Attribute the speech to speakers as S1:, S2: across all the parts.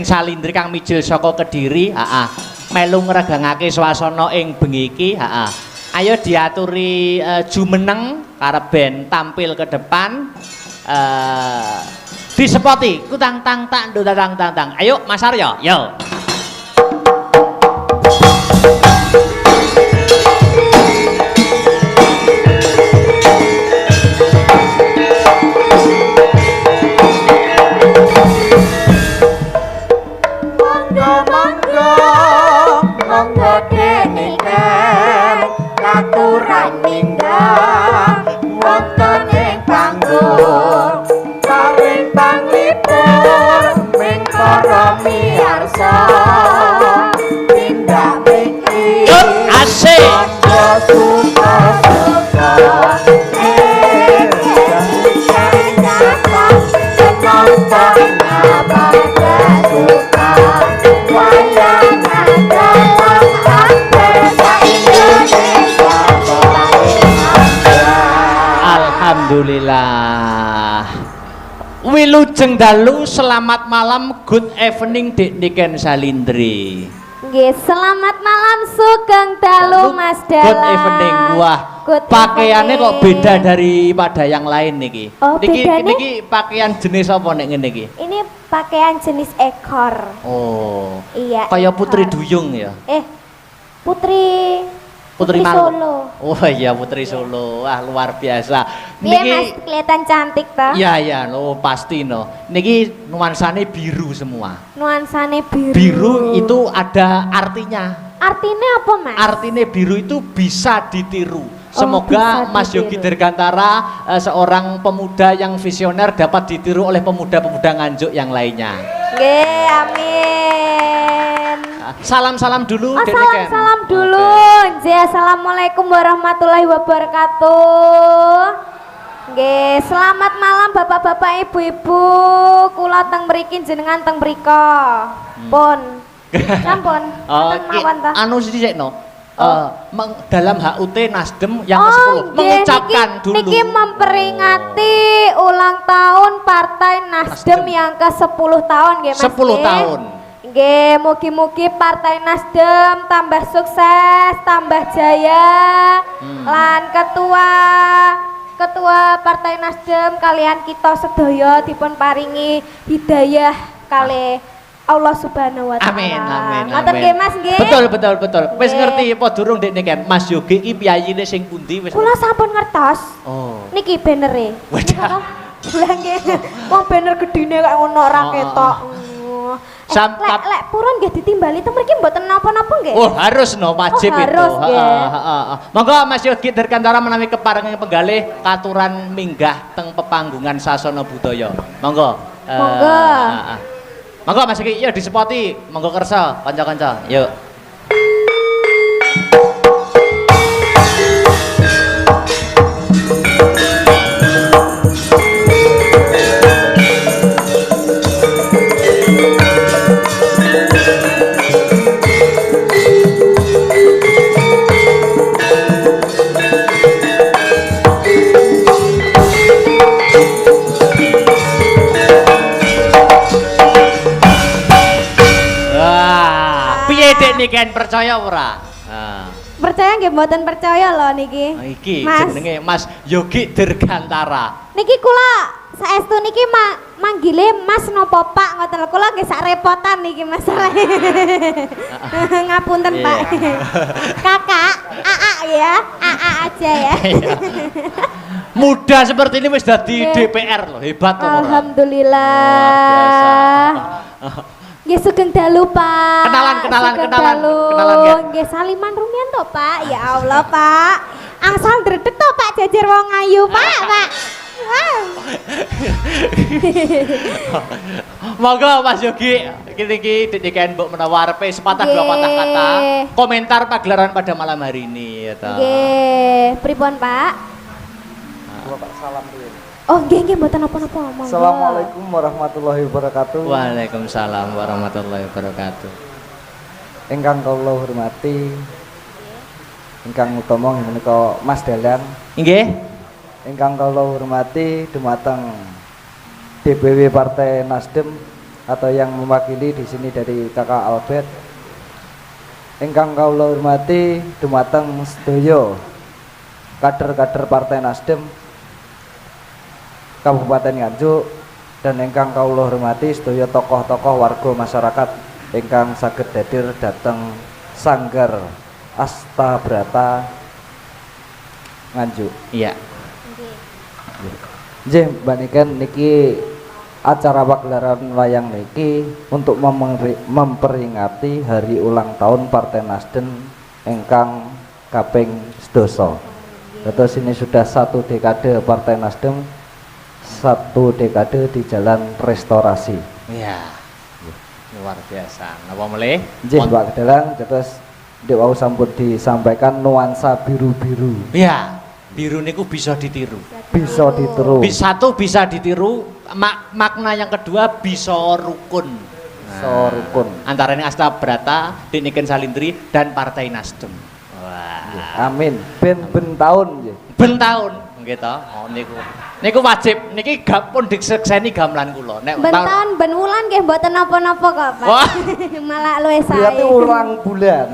S1: Salindri kang mijil saka Kediri, melu ngregangake swasana ing bengi iki, ayo diaturi jumeneng karep ben tampil ke depan, disepoti kutang tang tak ndut tang tang tang. Ayo Mas Aryo, yo. Alhamdulillah. Wilujeng dalu, selamat malam, good evening Dik Niken Salindri.
S2: Nggih, selamat malam Sugeng dalu Mas Dala.
S1: Good evening. Wah, pakaiannya kok beda daripada yang lain niki.
S2: Oh,
S1: niki pakaian jenis apa nek ngene iki?
S2: Ini pakaian jenis ekor.
S1: Oh.
S2: Iya.
S1: Kayak Putri Duyung ya? Putri
S2: Solo.
S1: Oh iya, Putri Solo. Wah, luar biasa.
S2: Niki Mas kelihatan cantik toh?
S1: Iya, no, pasti no. Niki nuansane biru semua.
S2: Nuansane biru.
S1: Biru itu ada artinya.
S2: Artinya apa, Mas?
S1: Artinya biru itu bisa ditiru. Semoga Mas Yogi Dirgantara, seorang pemuda yang visioner, dapat ditiru oleh pemuda-pemuda Nganjuk yang lainnya.
S2: Nggih, amin.
S1: Salam-salam dulu,
S2: salam dulu. Okay. Assalamualaikum warahmatullahi wabarakatuh. Nggih, selamat malam Bapak-bapak, Ibu-ibu. Kula teng mriki jenengan teng mriko. Pun. Sampun.
S1: Anu sithikno. Dalam HUT Nasdem yang ke-10 mengucapkan dulu.
S2: Niki memperingati ulang tahun Partai Nasdem yang ke-10 tahun nggih Mas.
S1: 10 tahun.
S2: Nggih, mugi-mugi Partai Nasdem tambah sukses, tambah jaya. Lan ketua Partai Nasdem kalian kita sedaya dipun paringi hidayah kalih Allah Subhanahu wa taala.
S1: Amin, amin.
S2: Ngoten nggih Mas nggih.
S1: Betul. Wis ngerti apa durung Dik Niken? Mas Yogi iki piyayine sing pundi wis?
S2: Kula sampun ngertos.
S1: Oh.
S2: Niki banere.
S1: Wadah.
S2: Lah nggih. Wong banner gedine kaya ngono ora ketok. Lek purun nggih ditimbali teng mriki mboten napa-napa nggih.
S1: Oh, harus no, wajib itu.
S2: Harus nggih.
S1: Monggo Mas Yogi Dirgantara menawi keparenging penggalih katuran minggah teng pepanggungan sasana budaya. Monggo. Monggo Mas Yogi, yuk disepoti. Monggo kersa kanca-kanca. Yuk. Dik Niken percaya ora?
S2: Percaya nggih mboten percaya lho niki.
S1: Iki jenenge Mas Yogi Dirgantara.
S2: Niki kula saestu niki manggile Mas napa Pak ngoten lho. Kula nggih sak repotan niki masalah. Ngapunten Pak. Kakak, AA ya. AA aja ya.
S1: Muda seperti ini wis dadi DPR loh, hebat loh.
S2: Alhamdulillah. Nggih Sugeng dalu Pak.
S1: Kenalan
S2: Nggih saliman rumiyin to Pak. Ya Allah Pak. Angsal dredeg to Pak jajar wong ayu Pak.
S1: Monggo Mas Yogi, iki Dik Niken mbok menawa arepe sepatah dua patah kata komentar pagelaran pada malam hari ini ya ta.
S2: Nggih, pripun Pak?
S3: Bapak salam dulu.
S2: Oh nggih mboten napa-napa.
S3: Assalamualaikum warahmatullahi wabarakatuh.
S1: Waalaikumsalam warahmatullahi wabarakatuh.
S3: Ingkang kula hormati, ingkang utama menika Mas Dalang.
S1: Nggih.
S3: Ingkang kula hormati dumateng DPW Partai Nasdem atau yang mewakili di sini dari Kakak Albert. Ingkang kawula hormati dumateng sedaya kader-kader Partai Nasdem Kabupaten Nganjuk dan ingkang kawula hormati sedaya tokoh-tokoh warga masyarakat ingkang saged hadir dhateng Sanggar Astabrata Nganjuk.
S1: Iya.
S3: Nggih, Mbak Niken niki acara pagelaran wayang niki untuk memperingati hari ulang tahun Partai Nasdem ingkang kaping 12. Terus ini sudah 1 dekade Partai Nasdem, 1 dekade di jalan restorasi.
S1: Iya. Luar biasa. Napa melih?
S3: Nggih, Mbak Kedalang, terus wau sampun disampaikan nuansa biru-biru.
S1: Iya. Biru niku bisa ditiru.
S3: Bisa ditiru.
S1: Satu bisa ditiru, makna yang kedua bisa rukun.
S3: Bisa rukun.
S1: Antara ini Astabrata, Niken Salindri dan Partai Nasdem. Wah.
S3: Amin. Ben tahun nggih.
S1: Ben tahun nggih to. Oh niku wajib niki pun disekseni gamelan kula. Nek
S2: Ben tahun ben wulan nggih mboten napa-napa kok, Pak.
S1: Wah.
S2: Malah luwih sae.
S3: Berarti ulang bulan.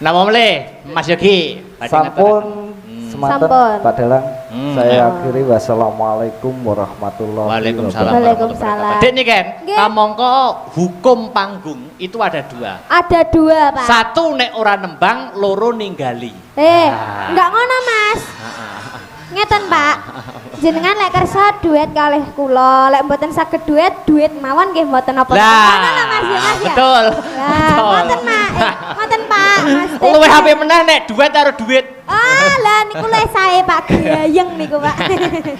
S1: Nama meleh Mas Yogi.
S3: Sampun semanten
S2: Sampun.
S3: Pak Dalang.
S1: Hmm,
S3: Saya
S1: ya.
S3: akhiri wassalamualaikum warahmatullahi
S1: Waalaikumsalam.
S3: wabarakatuh.
S2: Waalaikumsalam.
S1: Dek nih kan,
S2: Nggih.
S1: kamangka hukum panggung itu ada 2.
S2: Ada 2, Pak.
S1: Satu nek ora nembang, loro ninggali.
S2: Enggak ngono, Mas. Ngeten, Pak. Jenengan lek kersa duet kalih kula, lek mboten saged duet mawon nggih mboten napa-napa. Ngono lho, Mas ya, Mas ya.
S1: Betul.
S2: Lah, ngoten, Mak. Ngoten, Pak. Mas.
S1: Luwih HP meneh nek duet karo duit.
S2: Ah, lah niku luwih sae, Pak. Gayeng niku, Pak.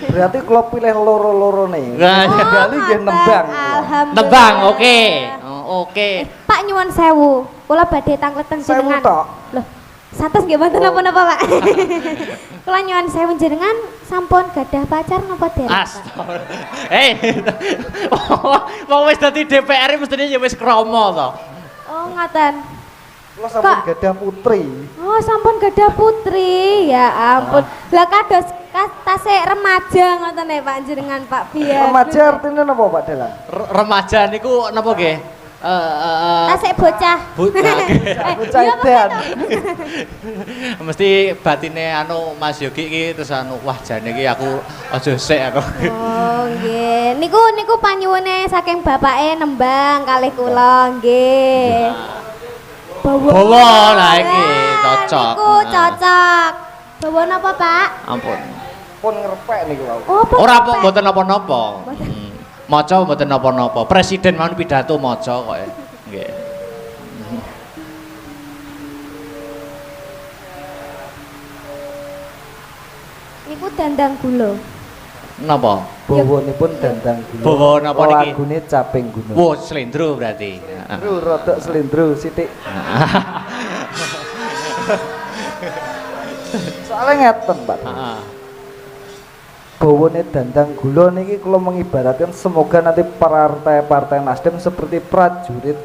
S3: Berarti kalau pilih loro-loro nih.
S1: Nah,
S3: Kali nggih
S2: ngoten.
S3: nembang.
S2: Alhamdulillah.
S1: Nembang, oke. Oh, oke.
S2: Pak nyuwun sewu. Kula badhe tangkleten
S3: Sewu
S2: jenengan.
S3: tok.
S2: Loh, satus nggih mboten napa-napa, Pak. Kula nyuwun sewu jenengan sampun gadah pacar napa derek, Pak?
S1: Astagfirullah. Wong wis dadi DPR mestine ya wis krama to.
S2: Oh, ngoten.
S3: Kalau sampun
S2: Kak.
S3: gadah putri.
S2: Oh, sampun gadah putri. Ya ampun. Lah kados tasik remaja ngoten ya Pak jenengan Pak Biar.
S3: Remaja artinya apa Pak Dalang?
S1: Remaja niku napa nggih?
S2: Tasik bocah.
S3: Bocah
S2: iya,
S3: edan.
S1: Mesti batine anu Mas Yogi iki terus anu wah jane iki aku aja sik aku.
S2: Oh, nggih. Niku panyuwune saking bapake nembang kalih kula nggih.
S1: Bawa lah iki cocok.
S2: Niku cocok. Bawa napa, Pak?
S1: Ampun.
S3: Pun ngerepek niku wau.
S2: Oh,
S1: Ora apa mboten napa-napa.
S2: Mboten.
S1: Maca mboten napa-napa. Presiden mau pidato maca kok. Nggih.
S2: Niku dandang gula.
S1: Napa?
S3: Bawanipun dandang gunung.
S1: Bawa napa niki?
S3: Lagune caping gunung.
S1: Wo slendro berarti.
S3: Lu rodok slendro sithik. Soalnya ngeten, Pak.
S1: Heeh.
S3: Bawane dandang gula niki kula mengibaratkan semoga nanti partai-partai Nasdem seperti prajurit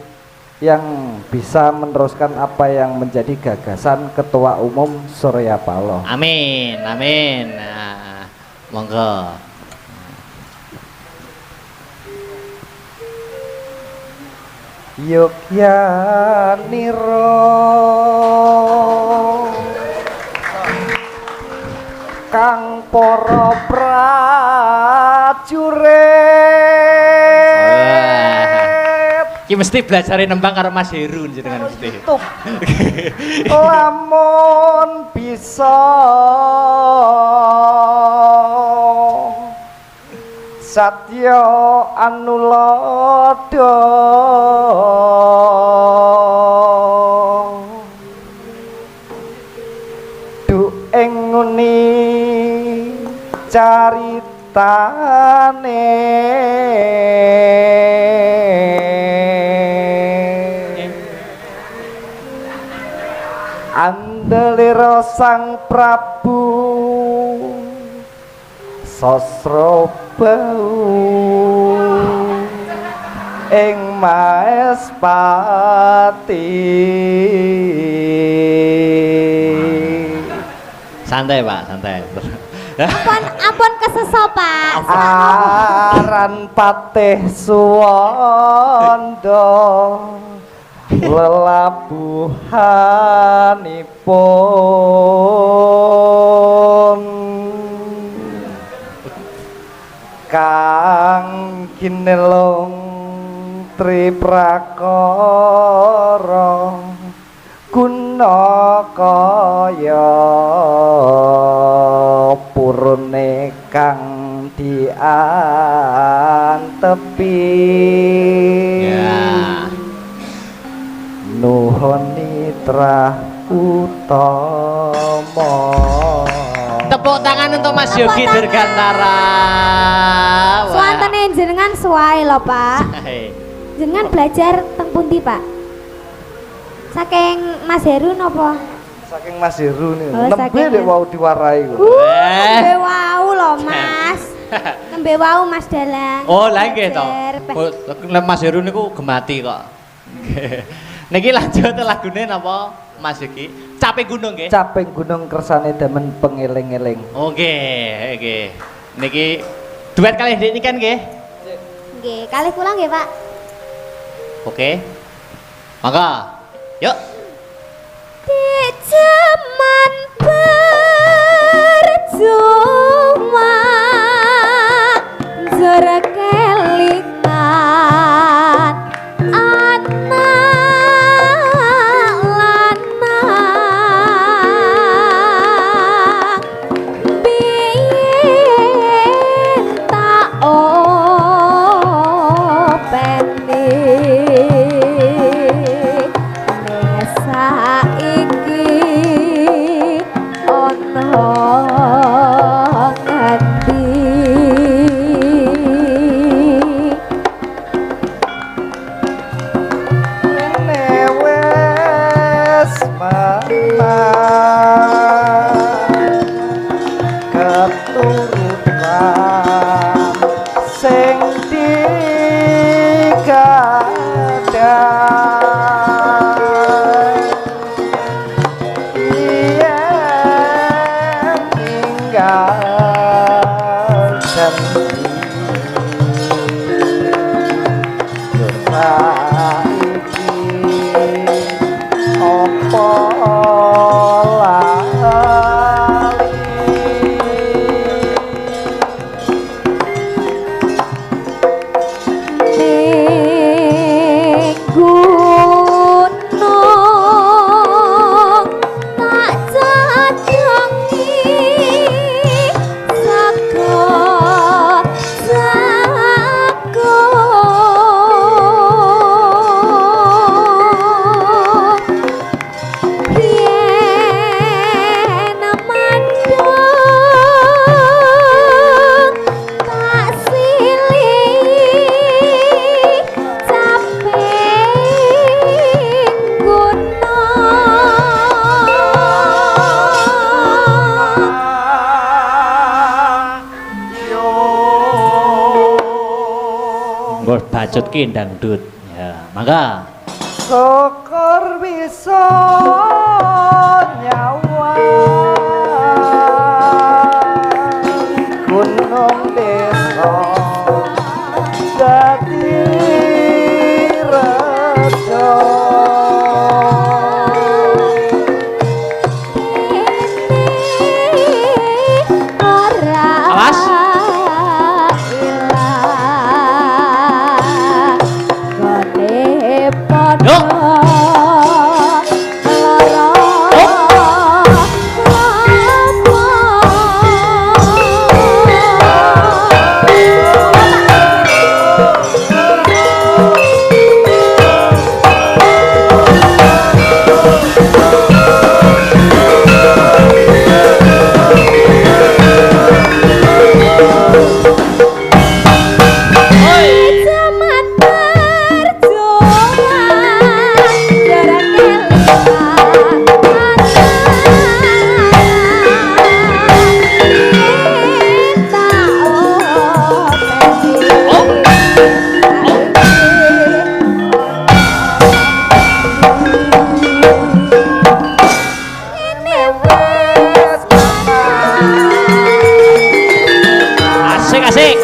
S3: yang bisa meneruskan apa yang menjadi gagasan Ketua Umum Surya Paloh.
S1: Amin, amin. Nah, monggo.
S3: Yogyaniro kang para prajurit
S1: Ki mesti belajar nembang karo Mas Heru jenengan mesti.
S3: tutup lamun bisa satya anulada du ing nguni caritane andelira sang Prabu Sasrabau ing Maespati.
S1: Santai Pak, santai.
S2: Ampun keseso, Pak.
S3: Aran patih suwanda lelabuhanipun kang kinelung triprakara guna kaya purune kang diantepi nuhun nitra utama.
S1: Tepuk tangan untuk Mas Yogi Dirgantara.
S2: Suwantene jenengan suwae lho, Pak. Jenengan belajar teng pundi, Pak? Saking Mas Heru napa?
S3: Saking Mas Heru nih.
S2: Oh,
S3: Nembe nek wau diwarai kok.
S2: Nembe wau lho, Mas. Nembe wau Mas Dalang.
S1: Oh, lha nggih to. Mas Heru niku gemati kok. Niki lanjut lagune napa Mas Yogi? Caping gunung nggih.
S3: Caping gunung kersane demen pengeling-eling.
S1: Oke, oke. Niki duet kalih Dik niken nggih.
S2: Nggih, kalih kula nggih, Pak.
S1: Oke. Mangga. Yuk.
S2: Di zaman percuma jara kelingan anak lanang biyen tak openi saiki ono ngendi
S3: wes keturutan sing digadai yen tinggal janji saiki apa
S2: ning gunung tak cadangi saka yen mandang tak silih caping gunung
S1: Mbok bacut ki dangdut. Ya, mangga.
S3: syukur bisa nyawa gunung desa dadi rejo
S1: Awas. Yuk. Asik asik.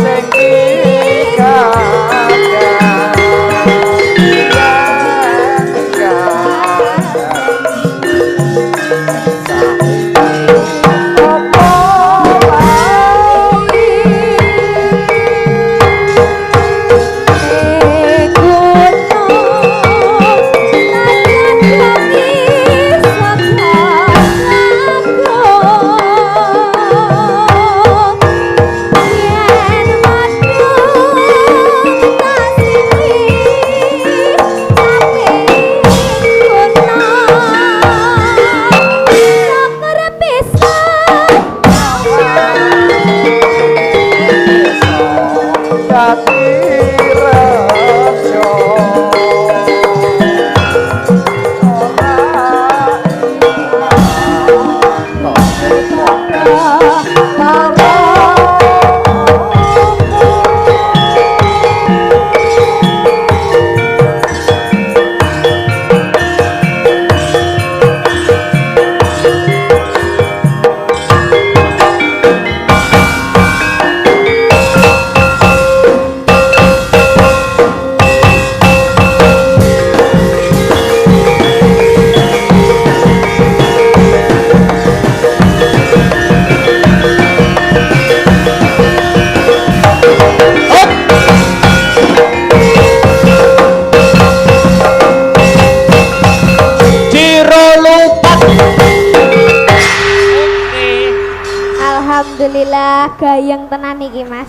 S2: Alhamdulillah gayeng tenan iki Mas.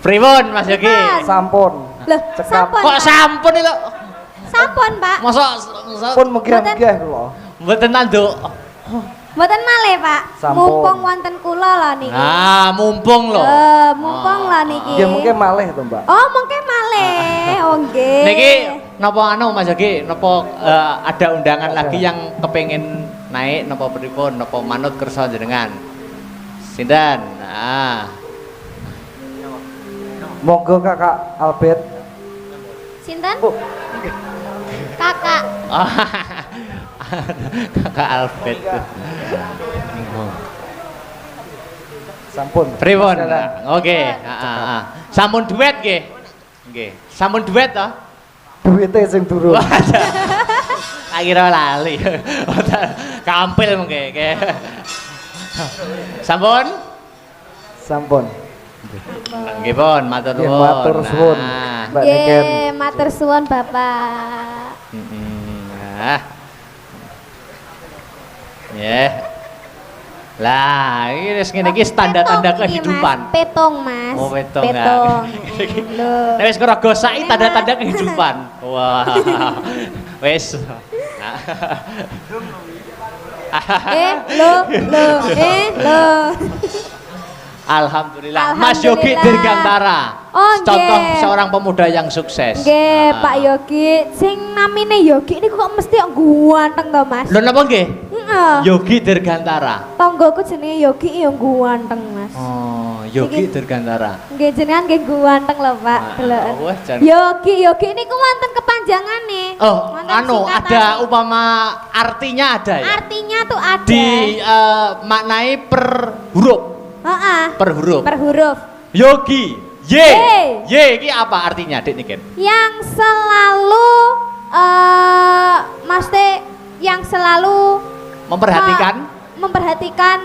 S1: Pripun Mas Yogi?
S3: Sampun.
S2: Loh,
S3: Cekap.
S2: sampun.
S1: Kok sampun itu?
S2: Sampun, Pak.
S1: Masa
S3: Pun megah-megah kula.
S1: mboten tanduk.
S2: Mboten malih, Pak.
S3: Sampun.
S2: Mumpung wonten kula lho niki.
S1: Ah, mumpung lho.
S2: Mumpung lho niki.
S3: Ya mungkin malih to, Mbak.
S2: Oh, mungkin malih. Oh, nggih.
S1: Niki napa anu Mas Yogi, napa ada undangan lagi yang kepengin naik napa pripun, napa manut kersa jenengan? Sinten? Ah.
S3: Monggo Kakak Albert.
S2: Sinten?
S3: Oh,
S2: Kakak.
S1: Oh, Kakak Alfred.
S3: sampun.
S1: Pripun?
S3: Silakan.
S1: Oke, heeh. Sampun duet nggih. Nggih. Sampun duet to?
S3: Duite sing durung.
S1: Tak kira lali. Kampil mengke. Sampun?
S3: Sampun.
S1: Nggih pun, matur
S3: Nggih,
S1: nuwun.
S3: matur suwun.
S1: Nah.
S3: Mbak Niken.
S2: Nggih, matur suwun Bapak.
S1: Nah. Ya. Lah, ini wis ngene iki tanda-tanda
S2: Petung iki,
S1: kehidupan.
S2: Mas. Petung, Mas.
S1: Oh, petong.
S2: Petung. Lho.
S1: Nek wis karo gosaki tanda-tanda kehidupan. Wah. Wis.
S2: Lho.
S1: Alhamdulillah. Mas Yogi
S2: Alhamdulillah.
S1: Dirgantara.
S2: Oh,
S1: Contoh
S2: nggih.
S1: seorang pemuda yang sukses.
S2: Nggih,
S1: Ah.
S2: Pak Yogi. Sing namine Yogi niku kok mesti ganteng to, Mas?
S1: Lho napa nggih?
S2: Heeh.
S1: Yogi Dirgantara.
S2: Tonggoku jenenge Yogi ya ganteng, Mas.
S1: Oh, Yogi
S2: Iki-
S1: Dirgantara.
S2: Nggih jenengan nggih ganteng lho, Pak.
S1: Ah,
S2: Deloken.
S1: wah, jan-
S2: Yogi niku wonten kepanjangane.
S1: Oh,
S2: Wonten
S1: anu
S2: singkatane.
S1: ada upama artinya ada ya?
S2: Artinya tuh ada.
S1: Di maknai per huruf,
S2: Heeh.
S1: per huruf.
S2: Per huruf.
S1: Yogi, Y.
S2: Y.
S1: Y iki apa artinya, Dik Niken?
S2: Yang selalu Maste yang selalu
S1: Memperhatikan?
S2: memperhatikan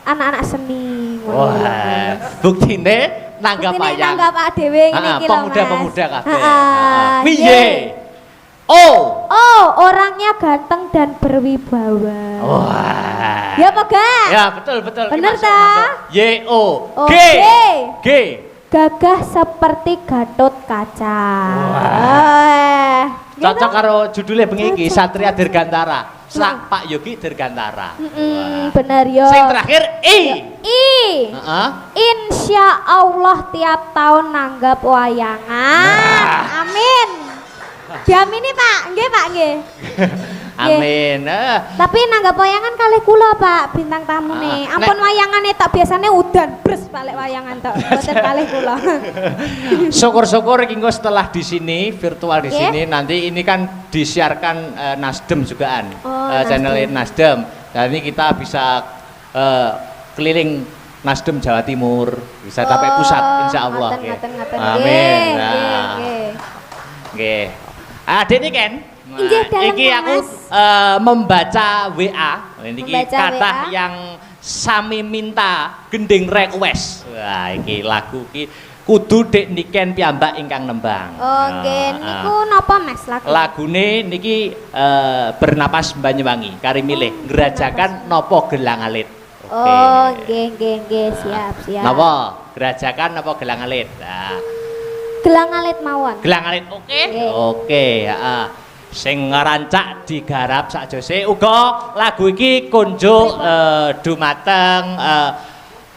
S2: anak-anak seni.
S1: Wah, buktine nanggap
S2: Buktine
S1: wayang.
S2: nanggap Pak Dewe ngene iki lho, Mas.
S1: Pemuda-pemuda kabeh.
S2: Heeh.
S1: Piye? Oh.
S2: Oh, orangnya ganteng dan berwibawa.
S1: Wah.
S2: Ya apa gak?
S1: Ya, betul betul. Iki
S2: Bener
S1: masuk,
S2: ta?
S1: masuk. Y O G.
S2: Oke.
S1: G.
S2: Gagah seperti Gatot Kaca.
S1: Wah.
S2: Gitu?
S1: Cocok karo judulnya bengi iki
S2: Cocok.
S1: Satria Dirgantara. Pak Yogi Dirgantara. Wah.
S2: Bener yo.
S1: Sing terakhir I. Heeh.
S2: Insya Allah tiap tahun nanggap wayangan.
S1: Nah.
S2: Amin. Diamini Pak, nggih Pak nggih.
S1: Amin.
S2: Tapi nanggap wayangan kalih kula Pak bintang tamu nih.
S1: Ah,
S2: Ampun wayangane tak biasane udan bres balik wayangan tok. Mboten kalih kula.
S1: Syukur-syukur iki engko setelah di sini virtual di
S2: Nggih.
S1: sini nanti ini kan disiarkan Nasdem jugaan
S2: Oh,
S1: channel
S2: Nasdem.
S1: Nasdem. Dan ini kita bisa keliling Nasdem Jawa Timur bisa sampai pusat insya Allah.
S2: Ngoten.
S1: Amin.
S2: Nggih.
S1: Nggih. Adik ini kan.
S2: Inggih dalem,
S1: Iki aku
S2: Mas.
S1: membaca WA. Ini
S2: Membaca
S1: kata
S2: WA.
S1: yang sami minta gending request. Wah, iki lagu iki kudu Dek Niken piyambak ingkang nembang.
S2: Oh, nggih. Niku napa Mas lagu?
S1: Lagune niki bernapas Banyuwangi kari milih ngerajakan nopo gelang alit.
S2: Oh, nggih, siap.
S1: Napa? Gerajakan napa gelang alit? Nah,
S2: Gelang alit mawon.
S1: gelang alit oke?
S2: Nggih.
S1: Oke, heeh. Sing ngerancak digarap sakjose uga lagu iki kunjuk dumateng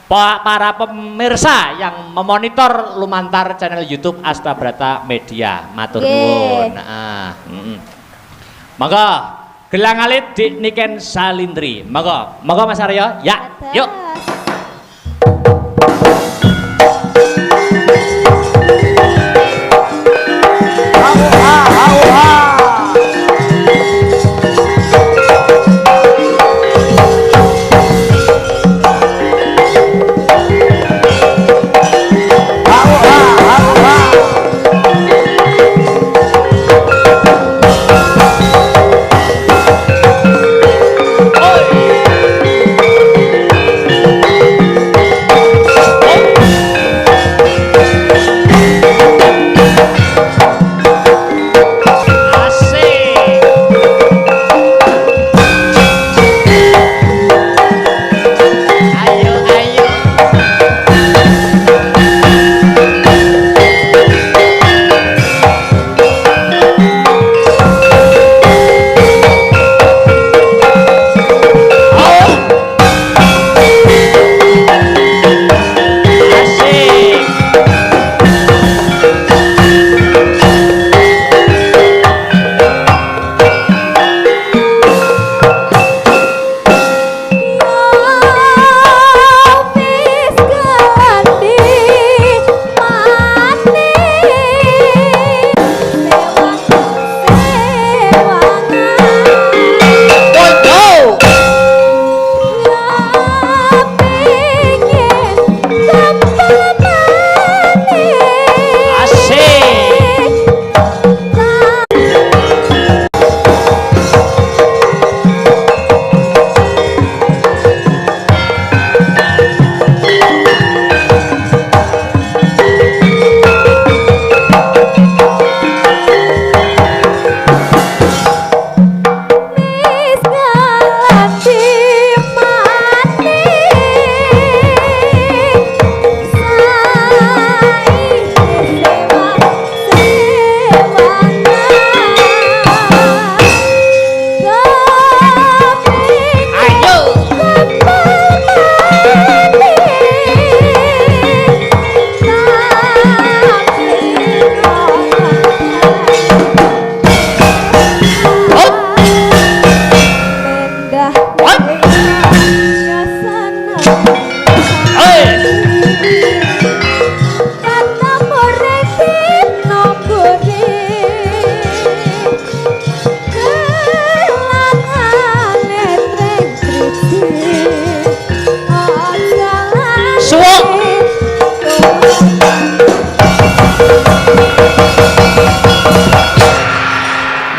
S1: para pemirsa yang memonitor lumantar channel YouTube Astabrata Media. Matur nuwun. Heeh. Monggo gelang alit di Niken Salindri. Monggo Mas Aryo. Ya, yuk.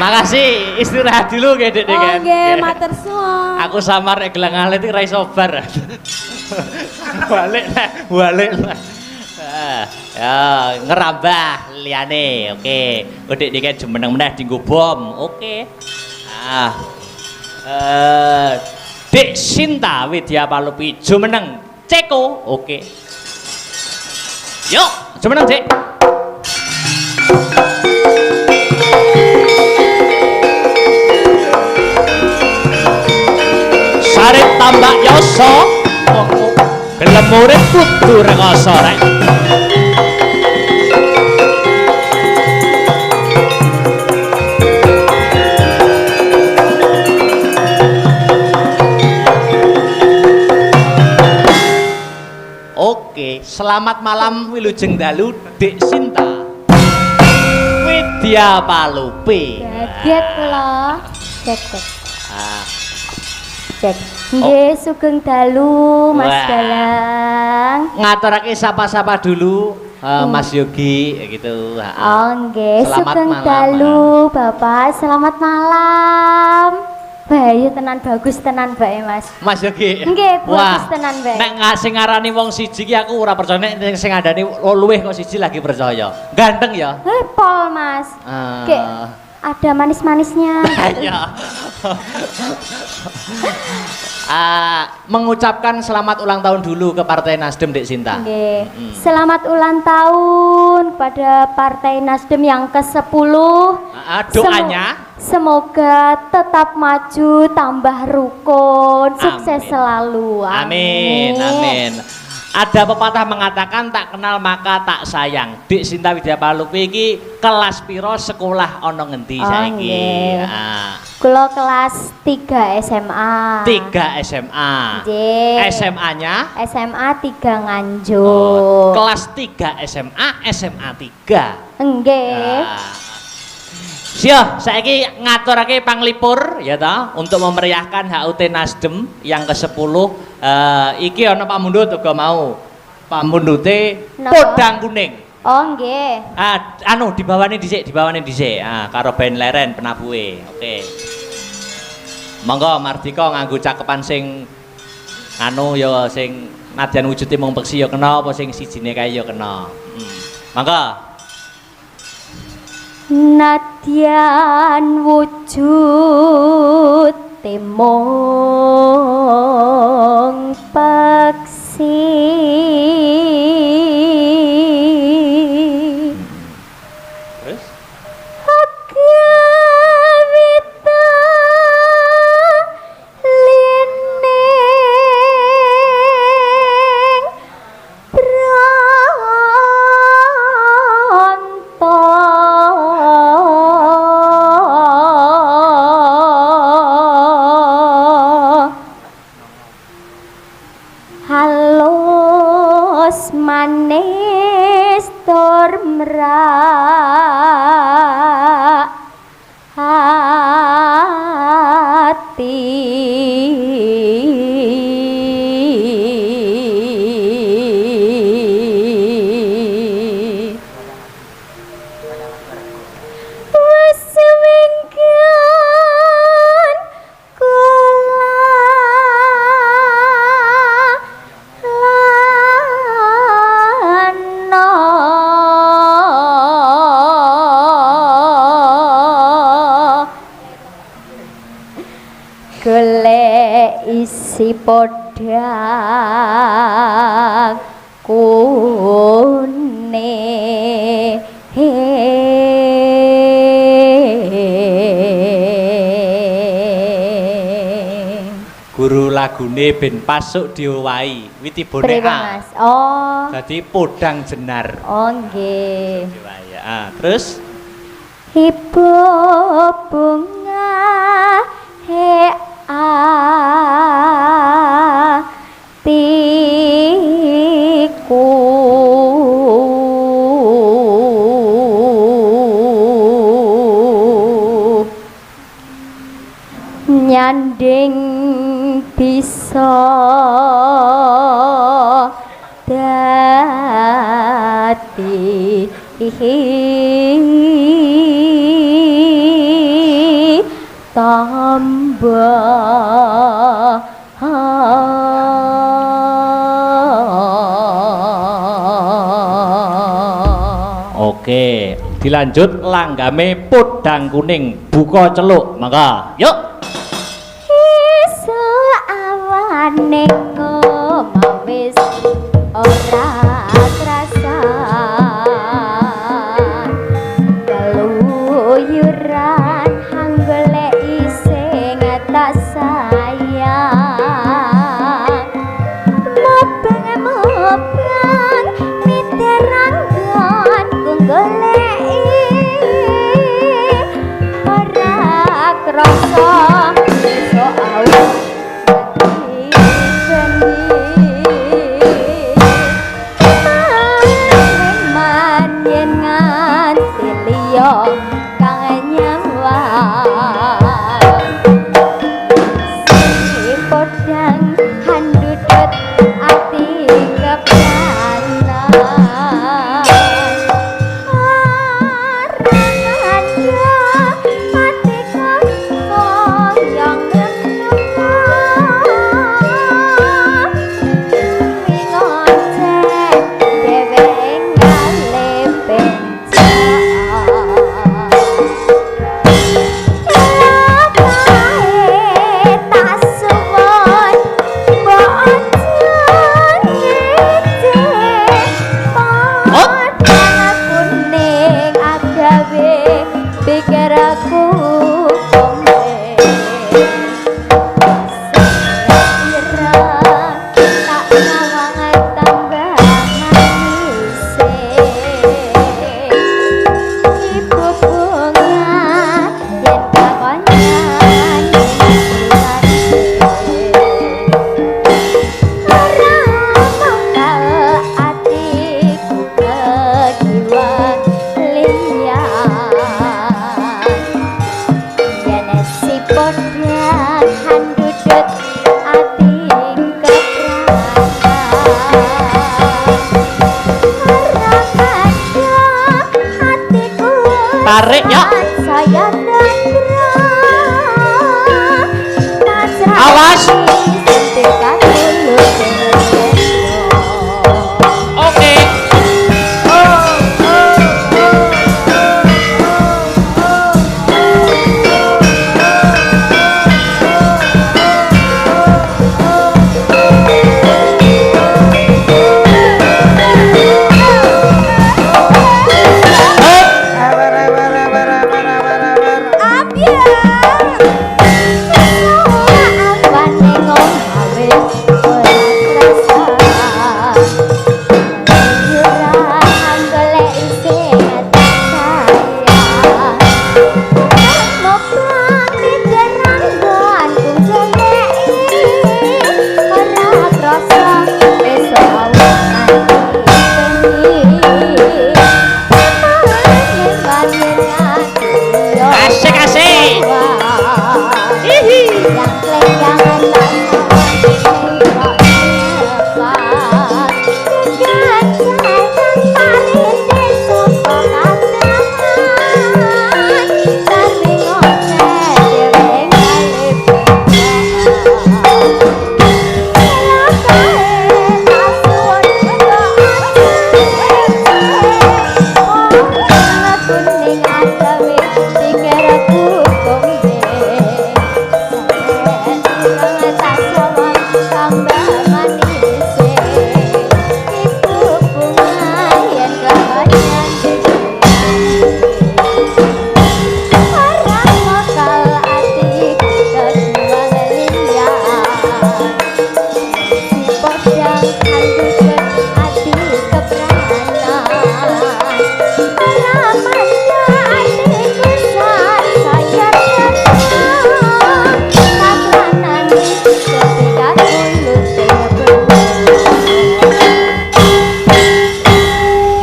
S1: Makasih, istirahat dulu nggih Dek kan.
S2: Nggih, matur suwun.
S1: Aku samar nek gelang alit iki ra iso bar. Balik lah. Ya, ngerambah liyane. Oke. Dek Niken jumeneng meneh dienggo bom. Oke. Dek Sinta Widya Palupi jumeneng Ceko. Oke. Yuk, jumeneng Dek. Sarip tambak yoso gelem urip kudu rekoso rek. Oke, selamat malam wilujeng dalu Dek Sinta Widya Palupi.
S2: Gaget kula. Gaget.
S4: Cek. Nggih, sugeng dalu Mas Dalang.
S1: Ngaturake sapa-sapa dulu Mas Yogi gitu.
S4: Oh nggih,
S1: Selamat
S4: sugeng
S1: malam,
S4: dalu Bapak. Selamat malam. Bayu tenan bagus tenan bae Mas.
S1: Mas Yogi.
S4: Nggih,
S1: Wah,
S4: bagus tenan bae.
S1: nek sing ngarani wong siji ki aku ora percaya, nek sing ngandani luweh kok siji lagi percaya. Ganteng ya.
S4: Pol Mas. Kek ada manis-manisnya.
S1: Ya. Mengucapkan selamat ulang tahun dulu ke Partai Nasdem, Dek Sinta.
S4: Nggih. Selamat ulang tahun pada Partai Nasdem yang ke-10.
S1: Doanya
S4: semoga tetap maju, tambah rukun, sukses
S1: Amin.
S4: selalu.
S1: Amin, amin. Ada pepatah mengatakan tak kenal maka tak sayang. Dik Sinta Widya Palupi iki kelas piro sekolah ana ngendi saiki?
S4: Nggih. Kula kelas 3 SMA.
S1: 3 SMA.
S4: Nggih.
S1: SMA-nya?
S4: SMA 3 Nganjuk.
S1: Kelas 3 SMA, SMA 3.
S4: Nggih.
S1: Siap, saiki ngaturake panglipur ya ta untuk memeriahkan HUT Nasdem yang ke-10. Iki ana Pak Mundut uga mau. Pak Mundute podang kuning.
S4: Oh nggih.
S1: Anu dibawane dhisik, karo band leren penabuhe. Oke. Monggo Mardika nganggo cakepan sing anu ya sing nadyan wujude mung peksi ya kena apa sing sijine kae ya kena. Monggo.
S4: Nadyan wujud temong peksi
S1: Terus?
S4: Agawita lining halus manis tur merak hati wis wingkan kula lana golek isi podang kuning.
S1: Guru lagune ben pasuk diowahi Witibone
S4: Pripun,
S1: A.
S4: Mas? Oh.
S1: Jadi podang jenar.
S4: Oh nggih.
S1: Diowahi. Terus
S4: Ibu bunga hatiku nyanding bisa dadi tambah
S1: oke, dilanjut langgame podang kuning buka celuk. Maka, yuk.
S4: iso awane ngomawis ora krasa keluyuran hanggolek ising tak sayang mobang miterangkan kunggoleki ora krasa iso awak
S1: Tarik ya.
S4: Saya
S1: Awas. Oke.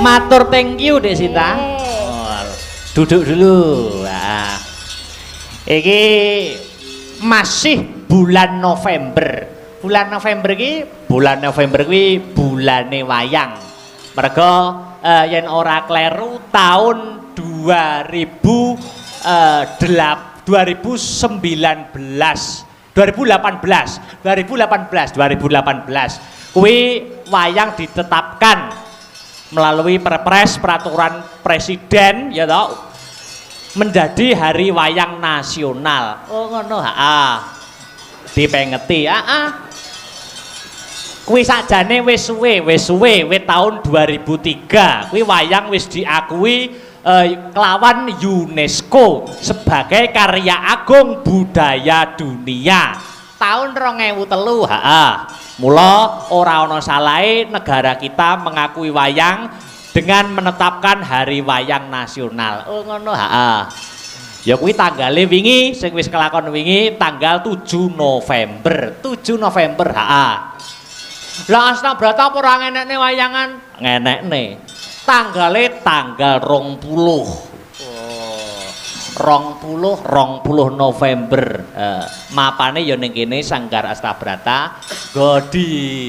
S1: Matur thank you Dek Sinta. Oh, duduk dulu. Nah, iki masih bulan November. Bulan November iki bulane wayang. Mergo yen ora kleru tahun 2018 kuwi wayang ditetapkan melalui perpres peraturan presiden ya toh menjadi hari wayang nasional. Oh ngono dipengeti kuwi sakjane wis suwe tahun 2003 kuwi wayang wis diakui kelawan UNESCO sebagai karya agung budaya dunia tahun 2003 mula ora ana salahe negara kita mengakui wayang dengan menetapkan hari wayang nasional. Oh ngono ya kuwi tanggale wingi sing wis kelakon wingi tanggal 7 November Lah Astabrata apa ora ngenekne wayangan? Ngenekne. Tanggale tanggal 20 November mapane ya ning kene Sanggar Astabrata go di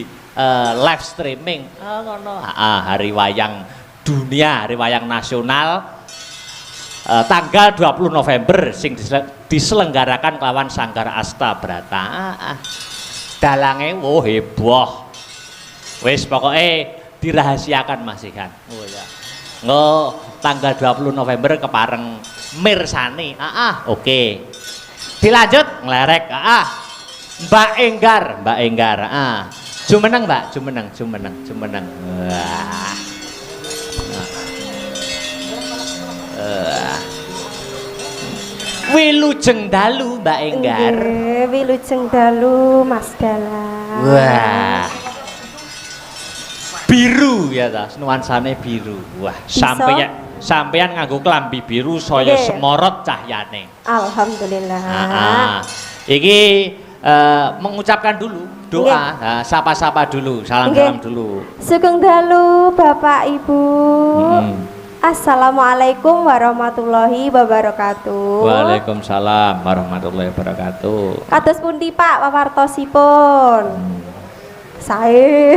S1: live streaming ngono hari wayang dunia, hari wayang nasional tanggal 20 November sing diselenggarakan kelawan Sanggar Astabrata dalange heboh wis pokoke dirahasiakan Mas Ikan. Oh ya. Tanggal 20 November kepareng mirsani. Oke. Dilanjut nglerek. Mbak Enggar. Jumeneng Mbak, jumeneng. Wah. Wilujeng dalu Mbak Enggar.
S5: Nggih, wilujeng dalu Mas Dala.
S1: Wah. Biru ya ta, nuansane biru. Wah, sampeyan nganggo klambi biru saya semorot cahyane.
S5: Alhamdulillah.
S1: Iki mengucapkan dulu doa, sapa-sapa dulu, salam-salam dulu.
S5: Sugeng dalu Bapak Ibu. Assalamualaikum warahmatullahi wabarakatuh.
S1: Waalaikumsalam warahmatullahi wabarakatuh.
S5: Kados pundi Pak pawartosipun? Sae.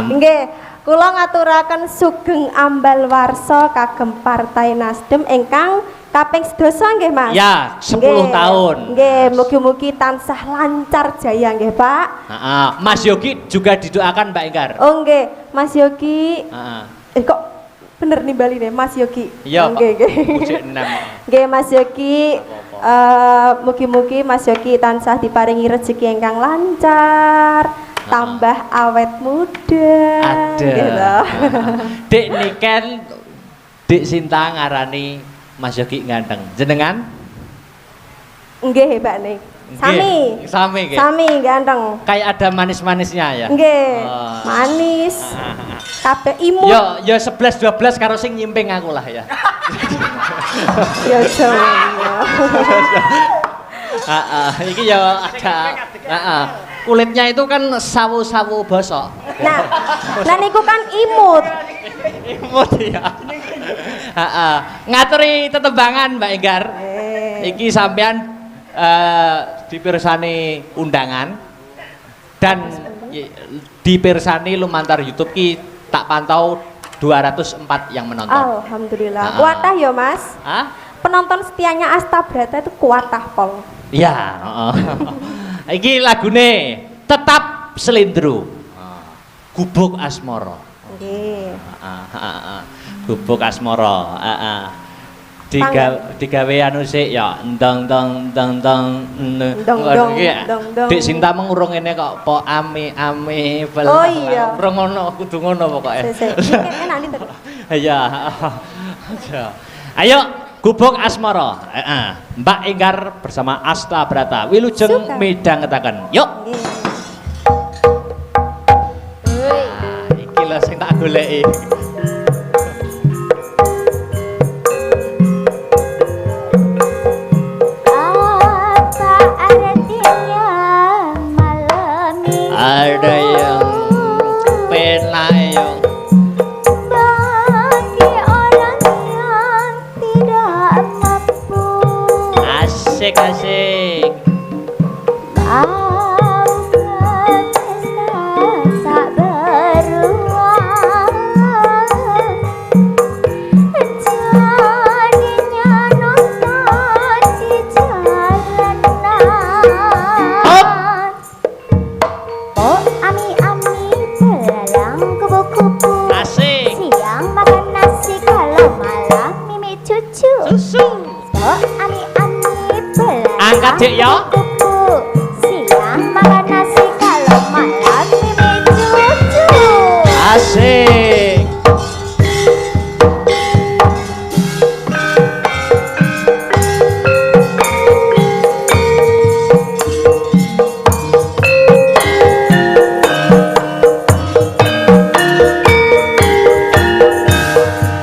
S5: Nggih, Kula ngaturaken sugeng ambal warsa kagem Partai Nasdem ingkang kaping 12 nggih Mas.
S1: Ya, 10
S5: Nggih.
S1: tahun.
S5: Nggih, mugi-mugi tansah lancar jaya nggih Pak.
S1: Mas Yogi juga didoakan Mbak Enggar.
S5: Oh nggih, Mas Yogi.
S1: Heeh.
S5: Kok bener nimbali nih Mas Yogi.
S1: Iya,
S5: nggih nggih.
S1: Pucuk 6.
S5: Nggih Mas Yogi, mugi-mugi Mas Yogi tansah diparingi rezeki ingkang lancar, tambah awet muda.
S1: Ada. Dek niken Dik Sinta ngarani Mas Yogi ganteng. Jenengan?
S5: Nggih, Mbak nih. Sami.
S1: Nggih, sami nggih.
S5: Sami ganteng.
S1: Kayak ada manis-manisnya ya.
S5: Nggih.
S1: Oh.
S5: Manis. Kabeh imut.
S1: Yo 11 12 karo sing nyimping aku lah ya.
S5: Ya jangan.
S1: Iki ya ada kulitnya itu kan sawu-sawu bosok.
S5: Nah niku kan imut.
S1: Imut ya. Ngaturi tetembangan Mbak Enggar. Iki sampean dipirsani undangan dan dipirsani lumantar YouTube ki tak pantau 204 yang menonton.
S5: Alhamdulillah. Kuatah ya Mas. Penonton setianya Astabrata itu kuatah pol.
S1: Iya. Iki lagune Tetap Selindru. Gubuk Asmara.
S5: Nggih.
S1: Gubuk Asmara. Digawe anu sik ya ndang ndang ndang ndang Dik Sinta mengurung ini kok po ame
S5: Oh iya.
S1: urung ngono kudu ngono pokoke.
S5: Enak nih.
S1: Iya. Ayo Gubuk Asmara. Mbak Enggar bersama Astabrata. Wilujeng midhangetaken. Yuk. Iki lho sing tak goleki. Ada yang penayung
S4: bagi orang yang tidak mampu.
S1: Asik-asik.
S4: Tak beruang, jadinya nonton di jalanan. Oh, ami-ami belalang kupu-kupu.
S1: Asik.
S4: Siang makan nasi, kalau malam mimi cucu.
S1: Susu.
S4: Oh, ami-ami belalang
S1: Angkat, Dik, ya.
S4: kupu-kupu. Siang makan nasi, kalau malam mimi cucu.
S1: Asik.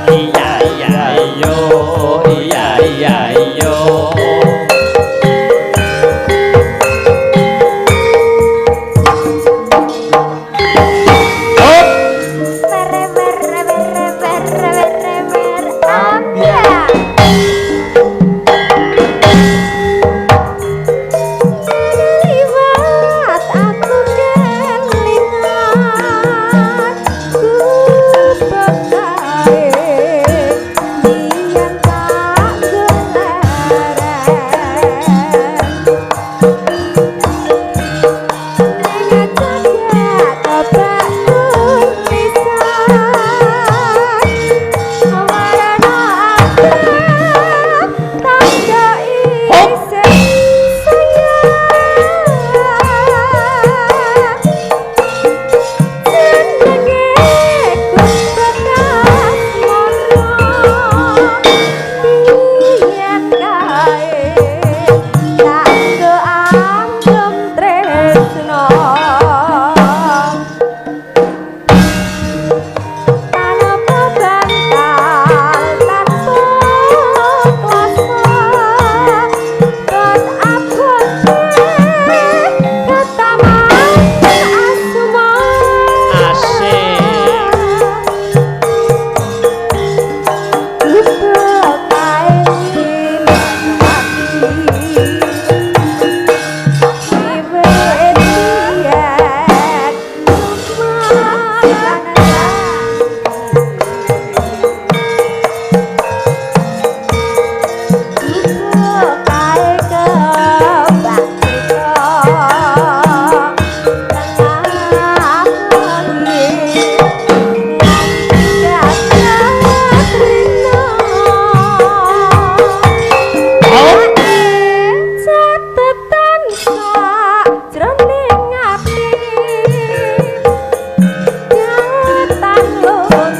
S1: Iya iya iyo, iya iya iyo. Oh.
S4: Mere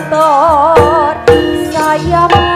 S5: luntur saya merati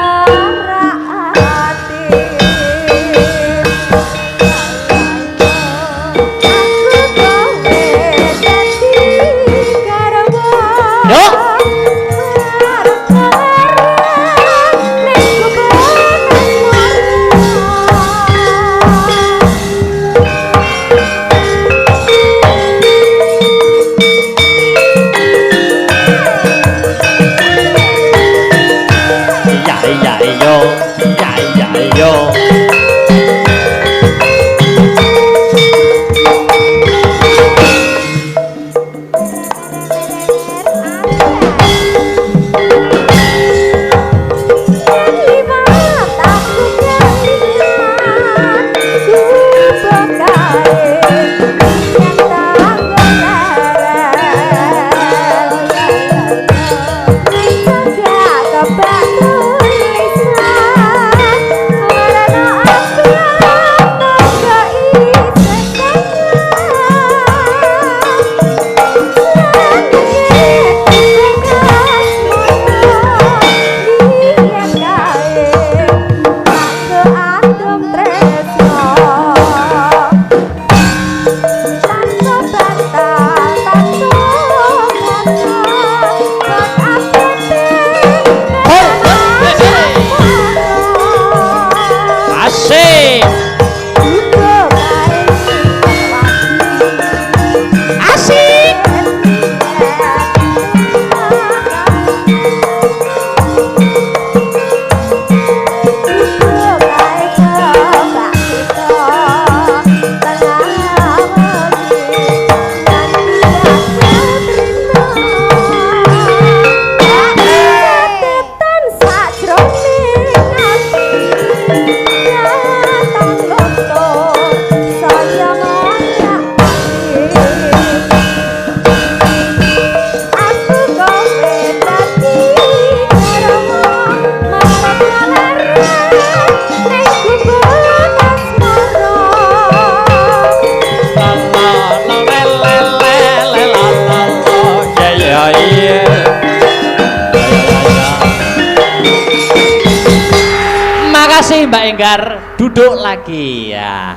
S1: Mbak Enggar duduk lagi ya.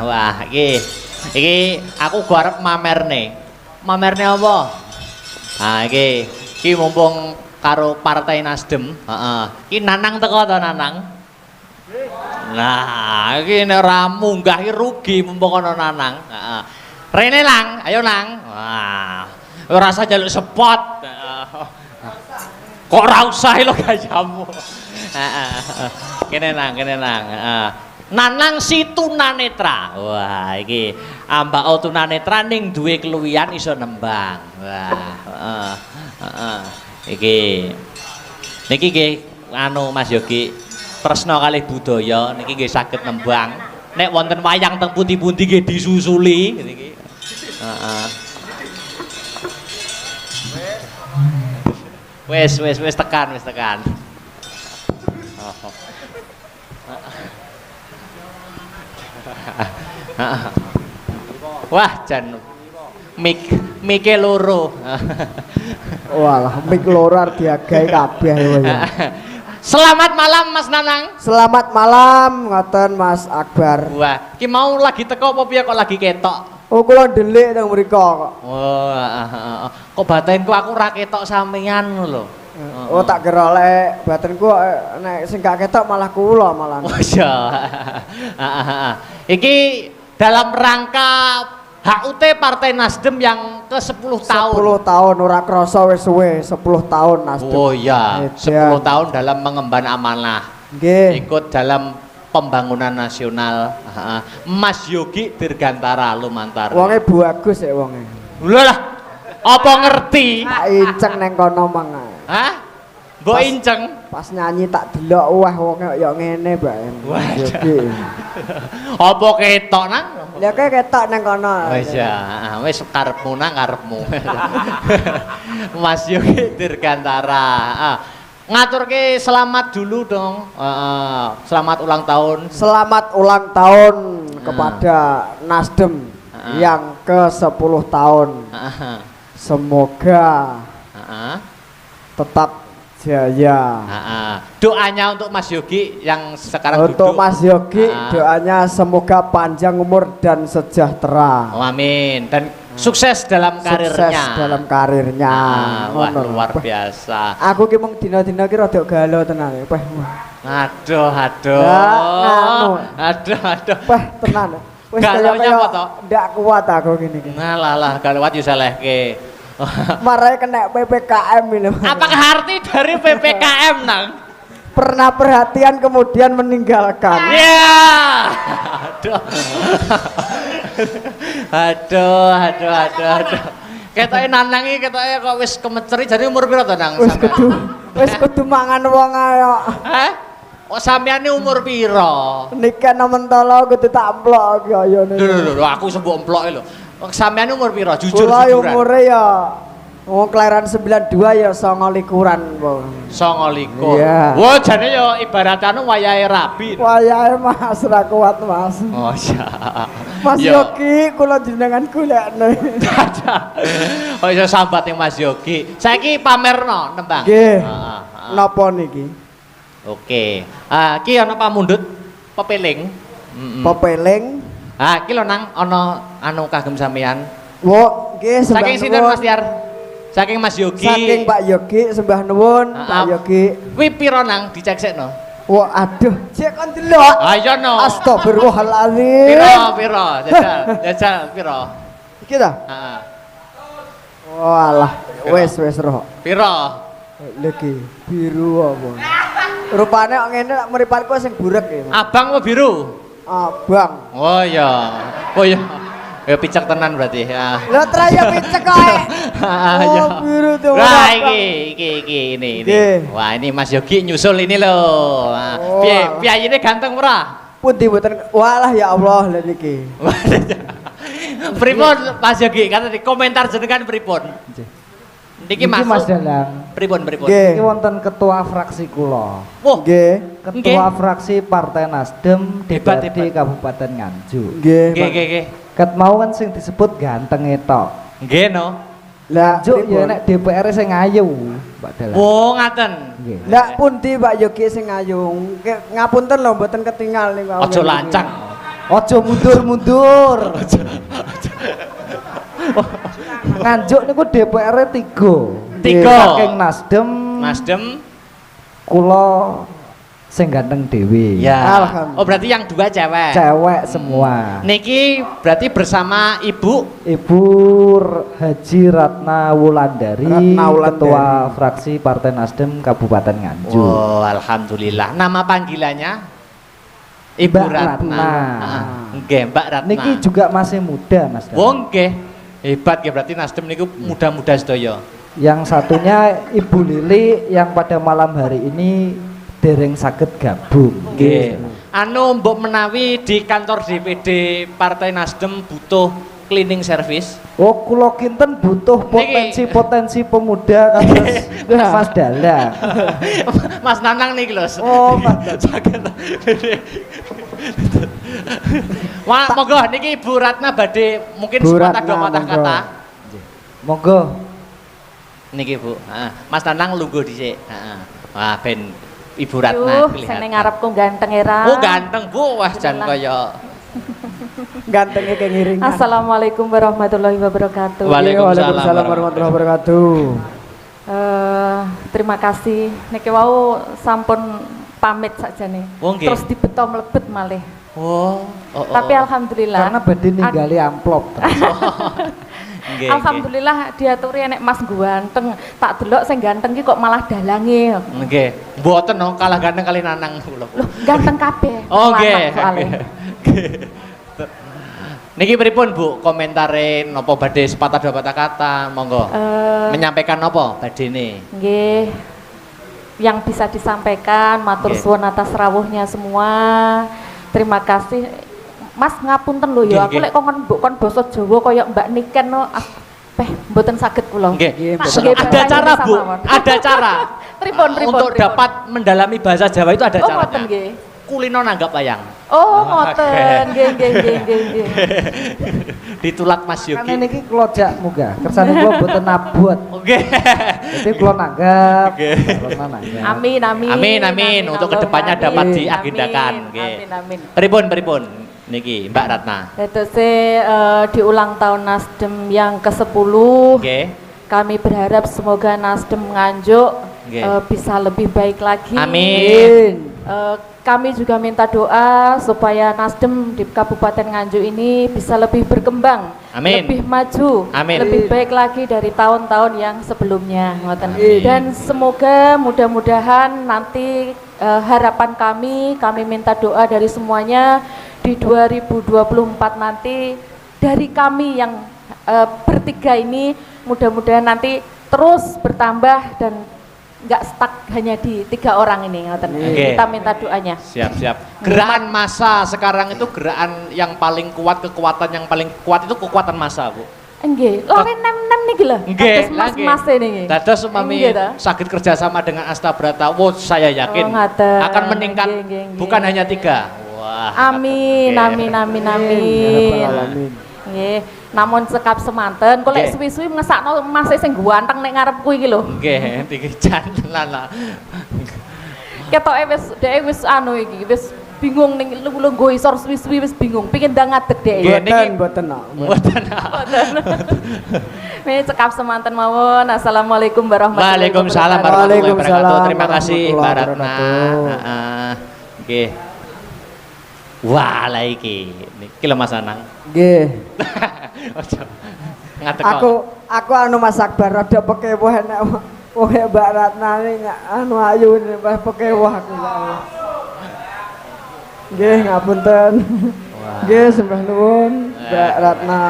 S1: Wah, iki aku go arep mamerne. Mamerne apa? Iki mumpung karo Partai Nasdem, Iki Nanang teko to Nanang? Nah, iki nek ora munggah iki rugi mumpung ana Nanang. Rene Lang, ayo Lang. Wah, ora usah njaluk spot. Kok ora usah lho gayamu. Kene Nang. Nanang si tunanetra. Wah, iki ambak tunanetra ning duwe keluwihan iso nembang. Wah, Iki niki nggih anu Mas Yogi, tresna kalih budaya niki nggih saged nembang. Nek wonten wayang teng pundi-pundi nggih disusuli niki. Wes tekan. Wah, jan mike loro.
S6: Walah, mik loro arep diagahi kabeh ya.
S1: Selamat malam Mas Nanang.
S6: Selamat malam ngoten Mas Akbar.
S1: Wah, ki mau lagi teko apa piye kok lagi ketok?
S6: Oh, kula ndelik teng mriko kok.
S1: Kok batinku aku ora ketok sampeyan lho.
S6: Oh, tak kira lek batenku nek sing gak ketok malah kula malah.
S1: Oh iya. Iki dalam rangka HUT Partai Nasdem yang ke-10 tahun.
S6: 10 tahun ora krasa wis suwe 10 tahun Nasdem.
S1: Oh iya, 10 tahun dalam mengemban amanah.
S6: Nggih.
S1: Ikut dalam pembangunan nasional. Mas Yogi Dirgantara Lumantar.
S6: Wonge bagus ya wonge.
S1: Lho lah. Apa ngerti?
S6: Tak inceng neng kono mang.
S1: Hah? Mbok inceng.
S6: Pas nyanyi tak delok wah wonge kaya ngene, Mbak. Yogi.
S1: Apa ketok nang?
S6: Lha ketok neng kono.
S1: Wis ya, wis karepmu nang karepmu. Mas Yogi Dirgantara. Ngaturke selamat dulu dong. Selamat ulang tahun.
S6: Selamat ulang tahun kepada Nasdem yang ke-10 tahun. Semoga tetap jaya.
S1: Doanya untuk Mas Yogi yang sekarang
S6: Untuk
S1: duduk.
S6: Mas Yogi doanya semoga panjang umur dan sejahtera.
S1: Oh, amin. Dan sukses dalam karirnya.
S6: Sukses dalam karirnya.
S1: Wah,
S6: Ngono.
S1: luar biasa.
S6: Aku ki mung dina-dina ki rada galau tenan. Peh.
S1: Aduh, aduh.
S6: Ya, nganu.
S1: Aduh.
S6: Peh tenan. Wis
S1: Galaunya
S6: kaya
S1: apa toh?
S6: ndak kuat aku gini.
S1: Nah, lah galawat yo salehke.
S6: Marai kena PPKM ini.
S1: Apakah arti dari PPKM, Nang?
S6: Pernah perhatian kemudian meninggalkan.
S1: Ya. Aduh. Ketoke Nanang iki ketoke kok wis kemeceri jane umur piro to, Nang?
S6: Wis kudu mangan wong ayo.
S1: Hah? Kok sampeyan umur piro?
S6: Nikah Mentolo kudu tak amplok ki ayo.
S1: Lho, aku sembok emploke lho. Sampeyan umur piro? Jujur
S6: Kula
S1: jujuran.
S6: umure ya wong kelahiran 92 ya 29-an, Bang.
S1: 29.
S6: Iya.
S1: Wah, jane ya ibaratane wayahe rabi.
S6: Wayahe Mas ra kuat, Mas.
S1: Oh, ya.
S6: Mas
S1: Ya.
S6: Yogi kula jenengan golekne.
S1: Oh, iso sambat yang Mas Yogi. Saiki pamerno nembang.
S6: Nggih.
S1: Heeh.
S6: Napa niki?
S1: Oke. Ki ana pamundhut pepeling.
S6: Pepeling.
S1: Ki lho Nang ana anu kagem sampean.
S6: Wo, nggih sembah
S1: Saking sinten Mas Tiar? Saking Mas Yogi.
S6: Saking Pak Yogi sembah nuwun, Pak Yogi.
S1: Kuwi piro Nang diceksekno?
S6: Wah, aduh, cek kon delok.
S1: Ayo no.
S6: Astagfirullahaladzim.
S1: Piro? Jajal piro?
S6: Iki ta?
S1: Heeh.
S6: Walah, wis roh.
S1: Piro?
S6: Lagi biru apa? Rupane kok ngene mripatku sing burek ya.
S1: Abang apa biru?
S6: Abang.
S1: Oh iya. Ya picek tenan berarti ya.
S6: Lah traya picek kae.
S1: Ya.
S6: Oh, biru tuh.
S1: Nah, iki ini. Wah, ini Mas Yogi nyusul ini loh. Nah,
S6: Oh,
S1: piye ini ganteng ora?
S6: Pundi mboten. Walah ya Allah lha niki.
S1: Pripun Mas Yogi? Kata di komentar jenengan pripun? Niki
S3: Mas
S1: masuk.
S3: Dalang.
S1: Pripun?
S6: Nggih.
S3: Iki wonten ketua fraksi kula.
S1: Wah,
S6: Nggih.
S3: Ketua fraksi Partai Nasdem
S1: Hebat,
S3: DPRD Kabupaten Nganjuk.
S6: Nggih.
S1: nggih.
S3: Ket mau kan sing disebut ganteng tok.
S1: Nggih no.
S6: Lah
S3: Nganjuk ya
S6: pripun?
S3: nek DPR sing ayu, Mbak Dalang.
S1: Oh, ngaten.
S3: Nggih.
S6: Lah pundi Pak Yogi sing ayu? Ngapunten lho mboten ketinggal niku.
S1: Ojo lancang.
S3: Ojo mundur-mundur. Nganjuk niku DPR 3.
S1: Tiga.
S3: Saking Nasdem.
S1: Nasdem.
S3: Kula sing ganteng dhewe.
S1: Ya.
S6: Alhamdulillah.
S1: Oh, berarti yang dua cewek.
S3: Cewek semua.
S1: Niki berarti bersama Ibu.
S3: Ibu Haji Ratna Wulandari,
S6: Ratna Wulandari.
S3: Ketua Fraksi Partai Nasdem Kabupaten Nganjuk.
S1: Oh, alhamdulillah. Nama panggilannya Ibu
S3: Mbak
S1: Ratna.
S3: Ratna.
S1: Nggih, Mbak Ratna.
S3: Niki juga masih muda, Mas. Dalang.
S1: Wong nggih. Hebat ya berarti Nasdem niku muda-muda sedaya.
S3: Yang satunya Ibu Lili yang pada malam hari ini dereng saged gabung.
S1: Nggih. Anu mbok menawi di kantor DPD Partai Nasdem butuh cleaning service.
S3: Oh, kula kinten butuh potensi-potensi pemuda kados Mas Dalang.
S1: Mas Nanang nih lho.
S3: Oh, Mas
S1: Wah, monggo niki Ibu Ratna badhe mungkin
S6: Bu
S1: sepatah
S6: Ratna,
S1: dua patah
S6: monggo.
S1: kata.
S3: Monggo.
S1: Niki Bu. Mas Nanang lungguh dhisik. Wah, ben Ibu Ratna
S7: Yuh,
S1: kelihatan.
S7: sing ngarepku ganteng era.
S1: Oh, ganteng Bu. Wah, jan kaya
S6: Gantengnya kayak ngiringan.
S7: Assalamualaikum warahmatullahi wabarakatuh.
S1: Waalaikumsalam
S6: warahmatullahi wabarakatuh.
S7: Terima kasih. Niki wau sampun pamit sakjane.
S1: Oh, nggih.
S7: Terus dibeto mlebet malih.
S1: Oh.
S7: Tapi alhamdulillah.
S3: Karena badhe ninggali amplop.
S1: Nggih.
S7: Alhamdulillah diaturi enek Mas ganteng. Tak delok sing ganteng ki kok malah dalange.
S1: Nggih. Mboten no kalah ganteng kali Nanang kula.
S7: Loh, ganteng kabeh.
S1: Oh,
S7: Lanang
S1: nggih.
S7: soalé.
S1: Niki pripun Bu komentare napa badhe sepatah dua patah kata monggo. Menyampaikan napa badene?
S7: Nggih. Yang bisa disampaikan matur
S1: Nggih.
S7: suwun atas rawuhnya semua. Terima kasih. Mas ngapunten lho
S1: Nggih,
S7: ya, aku
S1: nggih.
S7: lek kon kon basa Jawa kaya Mbak Niken no mboten saged kula.
S1: Nggih.
S7: Tak
S1: Ada
S7: nggih,
S1: cara
S7: bahasa
S1: Bu,
S7: mawon.
S1: ada cara.
S7: Pripun
S1: Untuk dapat mendalami bahasa Jawa itu ada
S7: Oh,
S1: caranya.
S7: ngoten nggih.
S1: kulino nanggap wayang.
S7: Oh, ngoten. Nggih, nggih, nggih, nggih, nggih.
S1: Ditulak Mas
S3: Karena
S1: Yogi.
S3: niki kula jak munggah. Kersane kula boten nabut.
S1: Oke.
S3: Jadi kula nanggap.
S1: Oke.
S3: Kula nanggap.
S7: Amin, amin.
S1: Amin. Untuk kedepannya
S7: Allahumma
S1: dapat
S7: amin.
S1: diagendakan.
S7: Amin,
S1: Nggih.
S7: amin, amin.
S1: Pripun niki Mbak Ratna.
S7: Terus di ulang tahun Nasdem yang ke-10
S1: Oke.
S7: kami berharap semoga Nasdem Nganjuk
S1: Nggih.
S7: bisa lebih baik lagi.
S1: Amin.
S7: Kami juga minta doa supaya Nasdem di Kabupaten Nganjuk ini bisa lebih berkembang,
S1: Amin.
S7: lebih maju,
S1: Amin.
S7: lebih baik lagi dari tahun-tahun yang sebelumnya. Ngoten.
S1: Amin.
S7: Dan semoga mudah-mudahan nanti harapan kami minta doa dari semuanya di 2024 nanti dari kami yang bertiga ini mudah-mudahan nanti terus bertambah dan nggak stuck hanya di 3 orang ini.
S1: Oke.
S7: Kita minta doanya.
S1: Siap. Gerakan massa sekarang itu gerakan yang paling kuat, kekuatan yang paling kuat itu kekuatan massa, Bu.
S7: Nggih, lare nem-nem niki lho.
S1: Nggih,
S7: Mas niki.
S1: dados mami
S7: Nggih, ta?
S1: sakit kerjasama dengan Astabrata, saya yakin
S7: Oh, ngaten.
S1: akan meningkat,
S7: Nggih.
S1: bukan hanya 3. Wah.
S7: Amin,
S1: Oke.
S7: amin.
S6: Alamin.
S7: Nggih, namun sekap semanten, kok lek
S1: Nggih.
S7: suwi-suwi ngesakno mase sing ganteng nek ngarepku iki lho.
S1: Nggih, iki jantenan lah.
S7: Ketoke wis anu iki, wis bingung ning lungguh isor suwi-suwi wis bingung, pengin ndang ngadeg dhek.
S1: Nggih, niki-
S6: Mboten nak.
S1: Mboten.
S7: Nih cekap semanten mawon. Assalamualaikum warahmatullahi
S1: Waalaikumsalam
S7: wabarakatuh.
S1: warahmatullahi
S6: Waalaikumsalam
S1: wabarakatuh. Terima kasih Mbak
S6: warahmatullahi
S1: Ratna.
S6: wabarakatuh.
S1: Heeh. Nggih. Wah, lah iki lho Mas Anang.
S6: Nggih.
S1: Ojo. Ngadeg kok.
S6: Aku anu Mas Akbar rada pekewah nek wong Mbak Ratna ini anu ayu ini pekewah aku. Nggih, ngapunten. Nggih, sembah nuwun Mbak Ratna.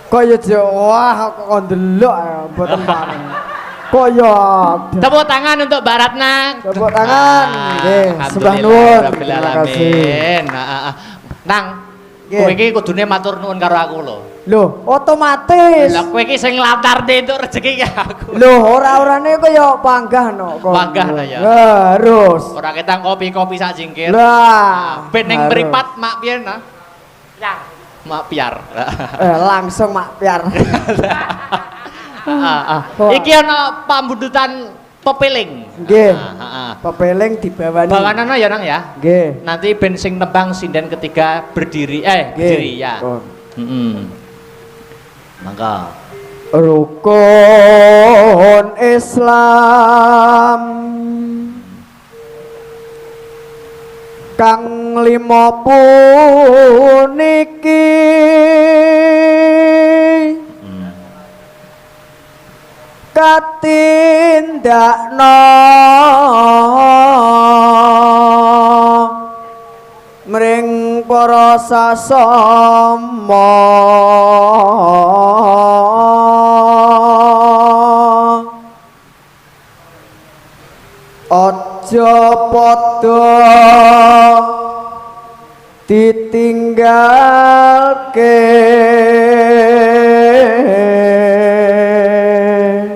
S6: Kok ya Jo, wah kok ndelok ya, mboten pareng. Kok ya
S1: Tepuk tangan untuk Mbak Ratna.
S6: tepuk tangan. Nggih, sembah nuwun.
S1: Alhamdulillah,
S6: Terima
S1: rabbil
S6: kasih.
S1: alamin. Nang,
S6: Nggih.
S1: kowe iki kudune matur nuwun karo aku lho.
S6: Loh, otomatis.
S1: Lah kowe iki sing nglantarne itu rezeki ya aku.
S6: Loh, ora-orane kok ya panggah no kok.
S1: Panggah lah ya.
S6: Harus.
S1: Ora ketang kopi-kopi sak jingkir.
S6: Lah,
S1: Ben ning
S6: harus.
S1: mripat mak pian nah. Ya. Mak piar.
S6: Langsung mak piar. Wah.
S1: Iki ana pambudutan pepeling.
S6: Nggih.
S1: Heeh.
S6: Pepeling dibawani.
S1: Bawanana ya nang ya.
S6: Nggih.
S1: Nanti ben sing tembang sinden ketiga berdiri berdiri ya.
S6: Oh.
S1: Mangga.
S6: Rukun Islam kang 5 puniki katindakna mring para sasama aja padha ditinggalke.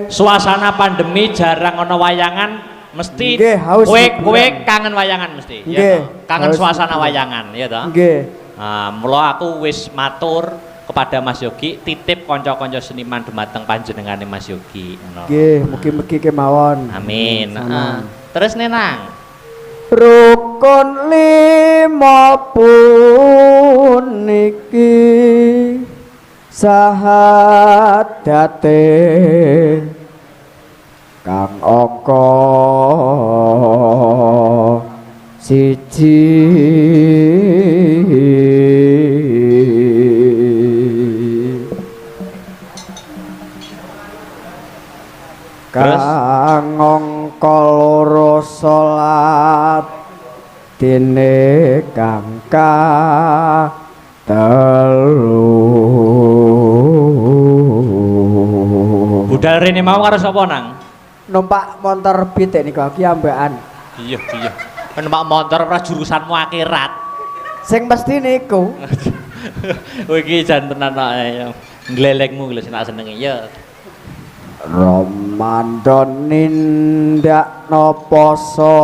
S1: Suasana pandemi jarang ana wayangan, mesti
S6: Nggih, haus
S1: kowe
S6: hiburan.
S1: kangen wayangan mesti. ya
S6: Nggih,
S1: toh? Kangen
S6: haus
S1: suasana
S6: hiburan.
S1: wayangan, ya toh?
S6: Nggih.
S1: Nah, mula aku wis matur kepada Mas Yogi, titip kanca-kanca seniman dumateng panjenengane Mas Yogi. Ngono.
S6: Nggih, mugi-mugi kemawon.
S1: Amin.
S6: Sama.
S1: Terus nenang.
S6: Rukun 5 puniki sahadate kang angka siji
S1: Terus?
S6: kang angka 2 salat dene kang telu
S1: Budal rene mau karo sapa nang?
S6: numpak motor pitik niku iki ambekan
S1: Iya. Numpak motor ora jurusanmu akhirat.
S6: sing mesti niku
S1: Kowe iki jan tenan kok glelekmu lho sing tak senengi ya.
S6: Ramadan mandon nindak noposo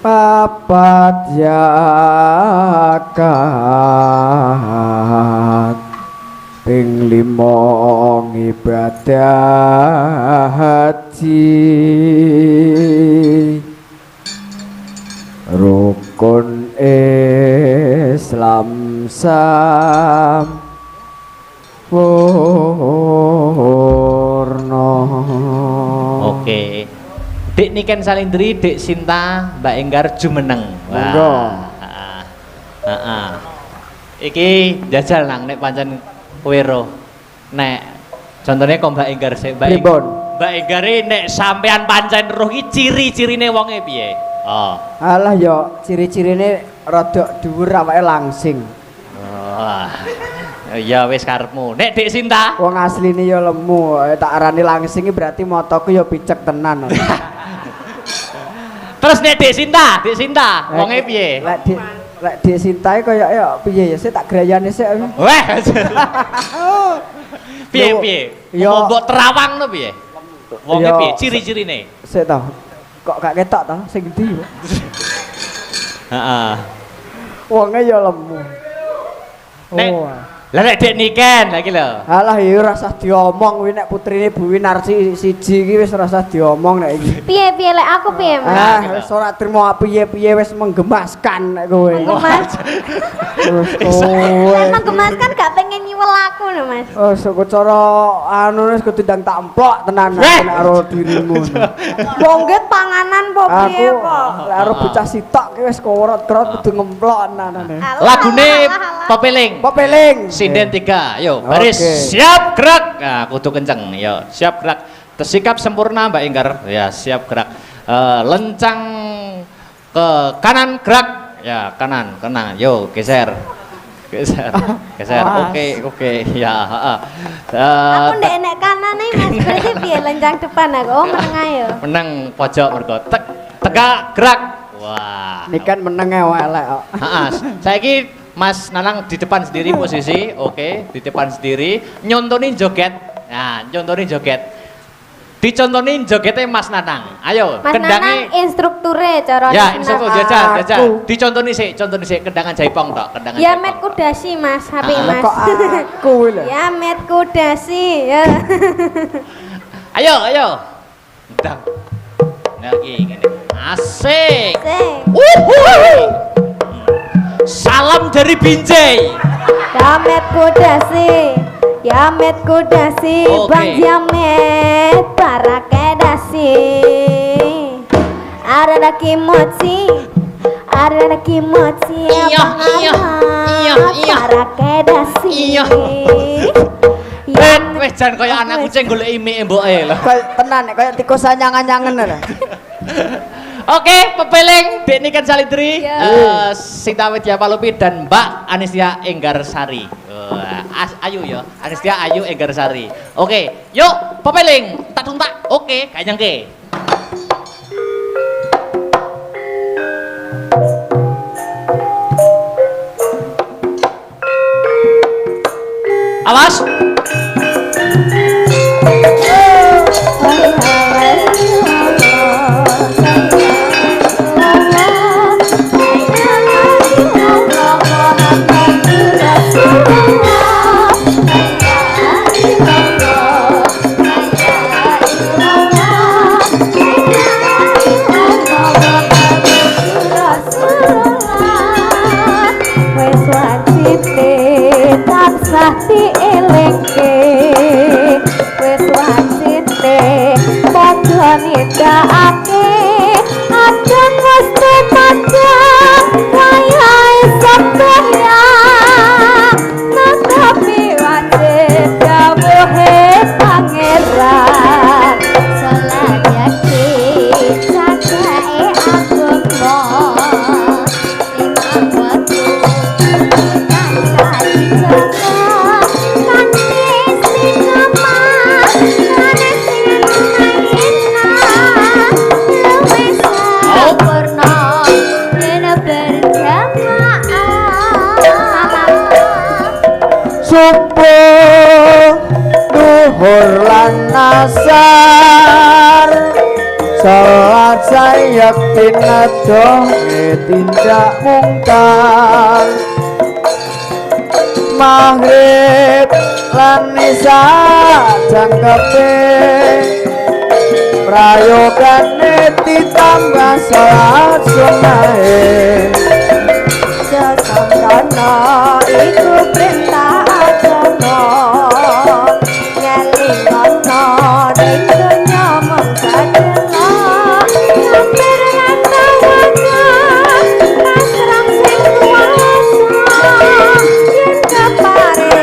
S6: papat zakat ping 5 ibadah haji rukun Islam sampurna.
S1: Oke. Dek Niken Salindri, Dek Sinta, Mbak Enggar jumeneng.
S6: Monggo.
S1: Iki jajal nang nek pancen kowe ro. Nek contohnya kok Mbak Enggar sik Mbak
S6: Pripun?
S1: Mbak Enggar nek sampean pancen roh iki ciri-cirine wonge piye? Oh.
S6: Alah yo ciri-cirine rada dhuwur awake langsing.
S1: Wah. Ya wis karepmu. Nek Dek Sinta?
S6: Wong asline yo lemu, tak arani langsing berarti motoku yo picek tenan.
S1: Terus nek Dek Sinta, wonge piye?
S6: Lek Dek Sinta kaya ya piye ya sik tak grayane sik.
S1: Weh. Piye?
S6: Yo
S1: Mbok terawang to piye? Wonge
S6: Yo,
S1: piye? Ciri-cirine?
S6: sik to. Kok gak ketok to sing ndi?
S1: Heeh.
S6: Wonge yo lemu.
S1: Nek
S6: Oh.
S1: lah nek Dek Niken lagi lho.
S6: Alah ya ora usah diomong kuwi nek putrine Bu Winarsi siji iki wis ora usah diomong nek iki.
S2: Piye lek aku piye Mas?
S6: Ah, wis ora trimo piye-piye wis menggemaskan nek kowe.
S2: Mas.
S6: Terus kowe.
S2: Emang Mas kan gak pengen nyiwel aku lho Mas.
S6: Oh, sok cara anu wis kudu ndang tak emplok tenan nek karo dirimu.
S2: Bongget panganan po piye
S6: Aku
S2: kok.
S6: lek arep bocah sitok ki wis korot-korot kudu ngemplok tenan.
S1: Lagune Pepeling.
S6: Pepeling.
S1: Sinden 3. Yo, baris
S6: Oke.
S1: siap gerak. Nah, kudu kenceng. Yo, siap gerak. Tersikap sempurna Mbak Enggar. Ya, siap gerak. Lencang ke kanan gerak. Ya, kanan. Yo, geser. Geser. Oke. Ya, heeh.
S2: Aku ndek nek kanan nih Mas, berarti piye lencang depan aku. Oh, meneng ayo.
S1: Menang pojok mergo. Tegak gerak. Wah.
S6: Ini kan menenge elek kok.
S1: Heeh. Saiki Mas Nanang di depan sendiri posisi, oke, di depan sendiri, nyontonin joget. Nah, nyontonin joget. Dicontonin jogetnya Mas Nanang. Ayo,
S2: Mas Nanang instrukture cara
S1: ya, instruktur jajal.
S6: Aku.
S1: Dicontonin sih, kendangan jaipong tok, kendangan
S2: Ya
S1: jaipong.
S2: met kudasi Mas, HP
S1: Ah,
S2: Mas.
S6: Kok aku lho.
S2: Ya met kudasi ya.
S1: Ayo. Ndang. Nah, gini. Asik.
S2: Sing.
S1: Salam dari Binjai.
S2: Ya met kudasi,
S1: Oke.
S2: Bang Jamet para kedasi. Ada kimochi,
S1: Iya.
S2: para kedasi.
S1: Iya. Wes jan kaya anak kucing golek imike mboke lho.
S6: Kayak tenan nek kaya tikus anyangan-anyangen lho.
S1: Oke, Pepeling, Dek Niken Salindri, Sinta Widya Palupi dan Mbak Anistia Enggarsari. Ayu ya, Anistia Ayu Enggarsari. Oke, yuk Pepeling, tak tuntak. Oke, gak nyengke. Awas.
S6: luhur lan asar salat sayek tinedoh tindak mungkar maghrib lan isya jangkepe prayogane ditambah salat sunahe
S5: sesangkana iku perintah agama ngelingono ning donya mung sadela hampir lan tawaga pasrah sing kuwasa yen kapare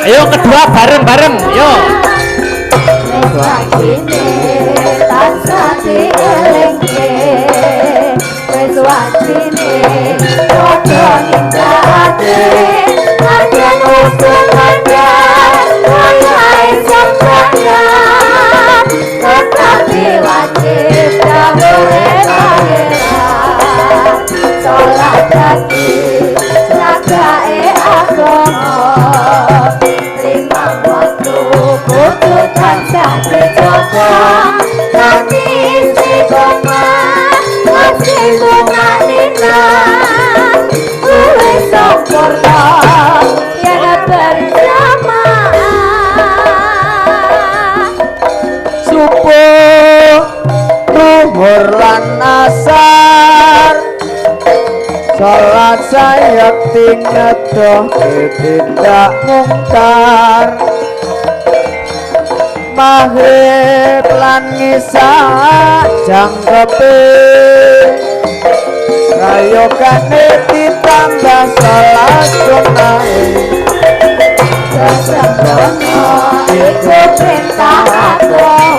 S1: Ayo kedua bareng-bareng, yo.
S5: wajine tansah dielingke wis wajine padha nindakake agen usulaken wayahe sampeyan tetapi wajib dawuhe pangeran salat dadi jagae agama kudu tansah dijaga kanthi istiqomah masih tunanina wis sempurna yen berjamaah
S6: subuh luhur lan asar salat sayek tinedoh tindak mungkar maghrib lan isya jangkepe rayogane ditambah salat sunahe
S5: sesangkana iku perintah agama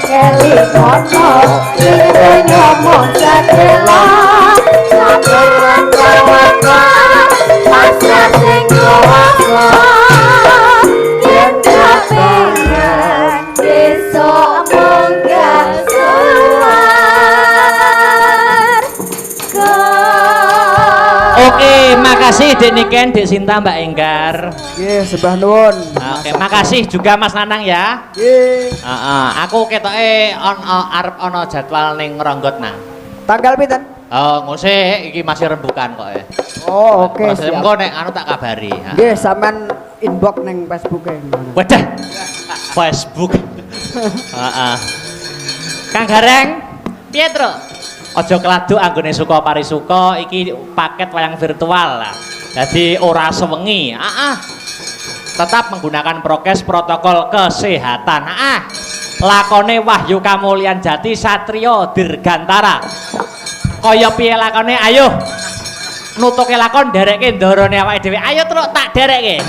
S5: ngelingono ing donya mung sadela sabar lan tawakal pasrah sing kuwasa yen kapengen besok munggah swarga.
S1: Oke, makasih Dek Niken, Dek Sinta, Mbak Enggar.
S6: nggih sembah nuwun
S1: Oke, makasih juga Mas Nanang ya.
S6: nggih
S1: Aku ketoke arep ana jadwal ning Ronggot nang.
S6: tanggal pinten
S1: Oh, ngusik iki masih rembukan kok ya.
S6: oh oke
S1: Mas
S6: siap
S1: engko nek anu tak kabari.
S6: nggih sampean inbox ning Facebook e
S1: Wadah. Facebook. Heeh. Kang Gareng, piye, Tru? Aja keladuk anggone suka parisuka iki paket wayang virtual lah. Jadi ora sewengi. Tetap menggunakan prokes protokol kesehatan. Lakone Wahyu Kamulyan Jati Satrio Dirgantara. Kaya piye lakone? Ayo. Nutuke lakon dereke ndorone awake dhewe. Ayo, Tru, tak dereke.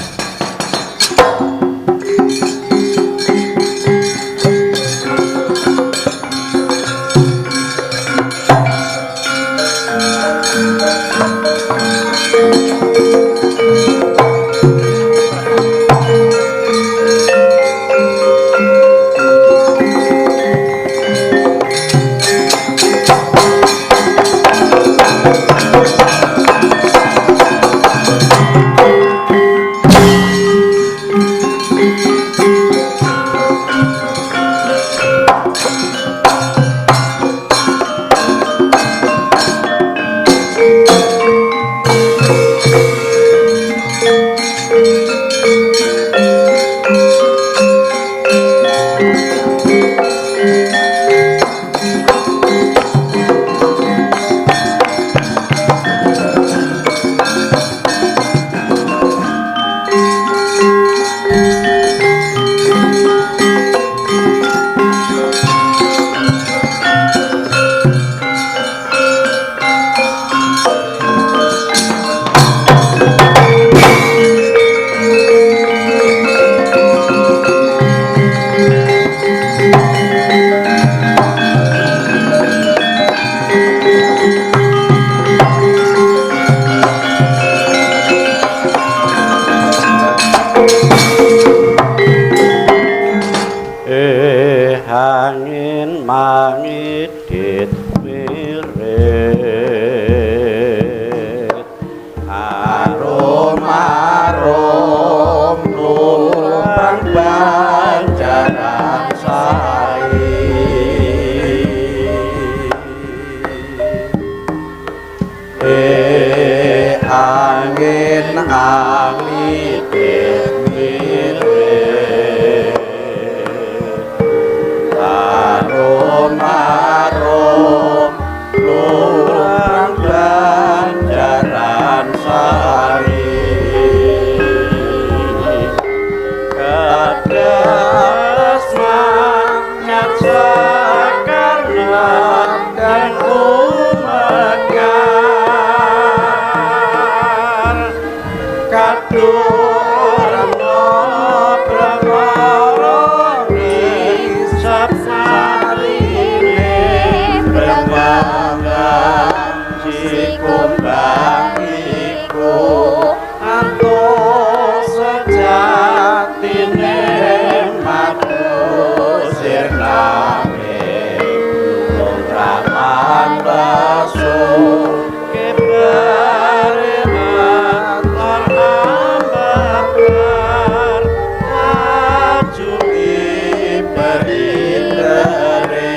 S3: angin alipit mirip arum-arum lurang Banjaran Sari kadas mangat sakarna dan umekar kadurno pramaroni sapsarine brahmangan sikumbang iku antos sejatine makusir nanging lompraman basu kebareman terhambat ajui perindere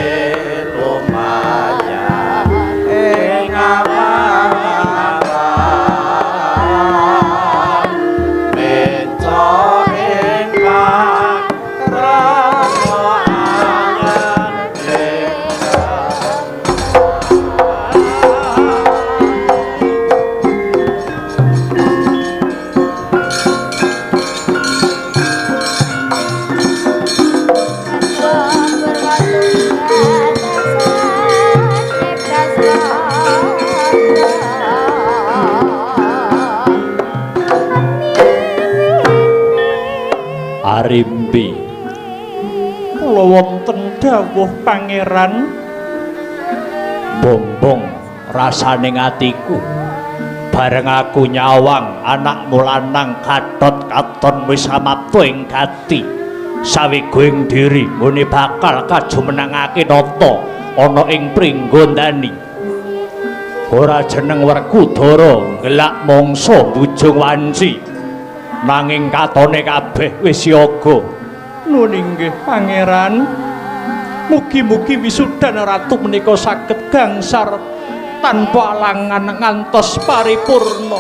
S3: lumayan ing amalan meco ing pakrano angan
S1: Arimbi kula wonten dawuh pangeran bombong rasane atiku bareng aku nyawang anakmu lanang kathot katon wis samapta ing gati sawigoing diri ngene bakal kajumenangake nata ana ing pringgondani ora jeneng Werkudara ngelak mangsa bujung wanci nanging katone kabeh wis siaga nuwun inggih pangeran mugi-mugi wisudan ratu menika saged gangsar tanpa alangan ngantos paripurna